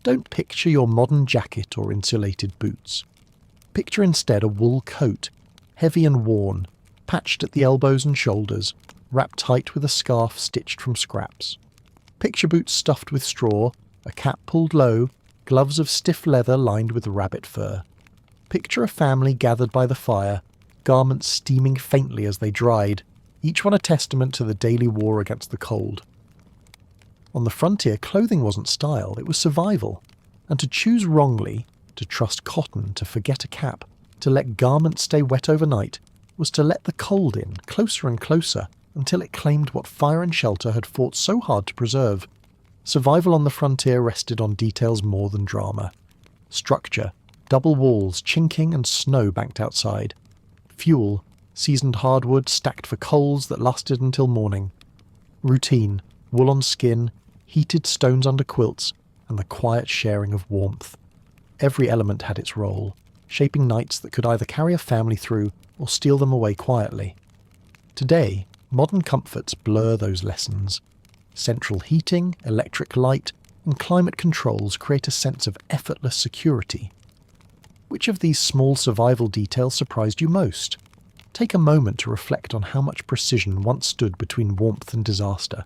don't picture your modern jacket or insulated boots. Picture instead a wool coat, heavy and worn, patched at the elbows and shoulders, wrapped tight with a scarf stitched from scraps. Picture boots stuffed with straw, a cap pulled low, gloves of stiff leather lined with rabbit fur. Picture a family gathered by the fire, garments steaming faintly as they dried, each one a testament to the daily war against the cold. On the frontier, clothing wasn't style, it was survival. And to choose wrongly, to trust cotton, to forget a cap, to let garments stay wet overnight, was to let the cold in, closer and closer, until it claimed what fire and shelter had fought so hard to preserve. Survival on the frontier rested on details more than drama. Structure, double walls, chinking and snow banked outside. Fuel, seasoned hardwood stacked for coals that lasted until morning. Routine, wool on skin, heated stones under quilts, and the quiet sharing of warmth. Every element had its role, shaping nights that could either carry a family through or steal them away quietly. Today, modern comforts blur those lessons. Central heating, electric light, and climate controls create a sense of effortless security. Which of these small survival details surprised you most? Take a moment to reflect on how much precision once stood between warmth and disaster.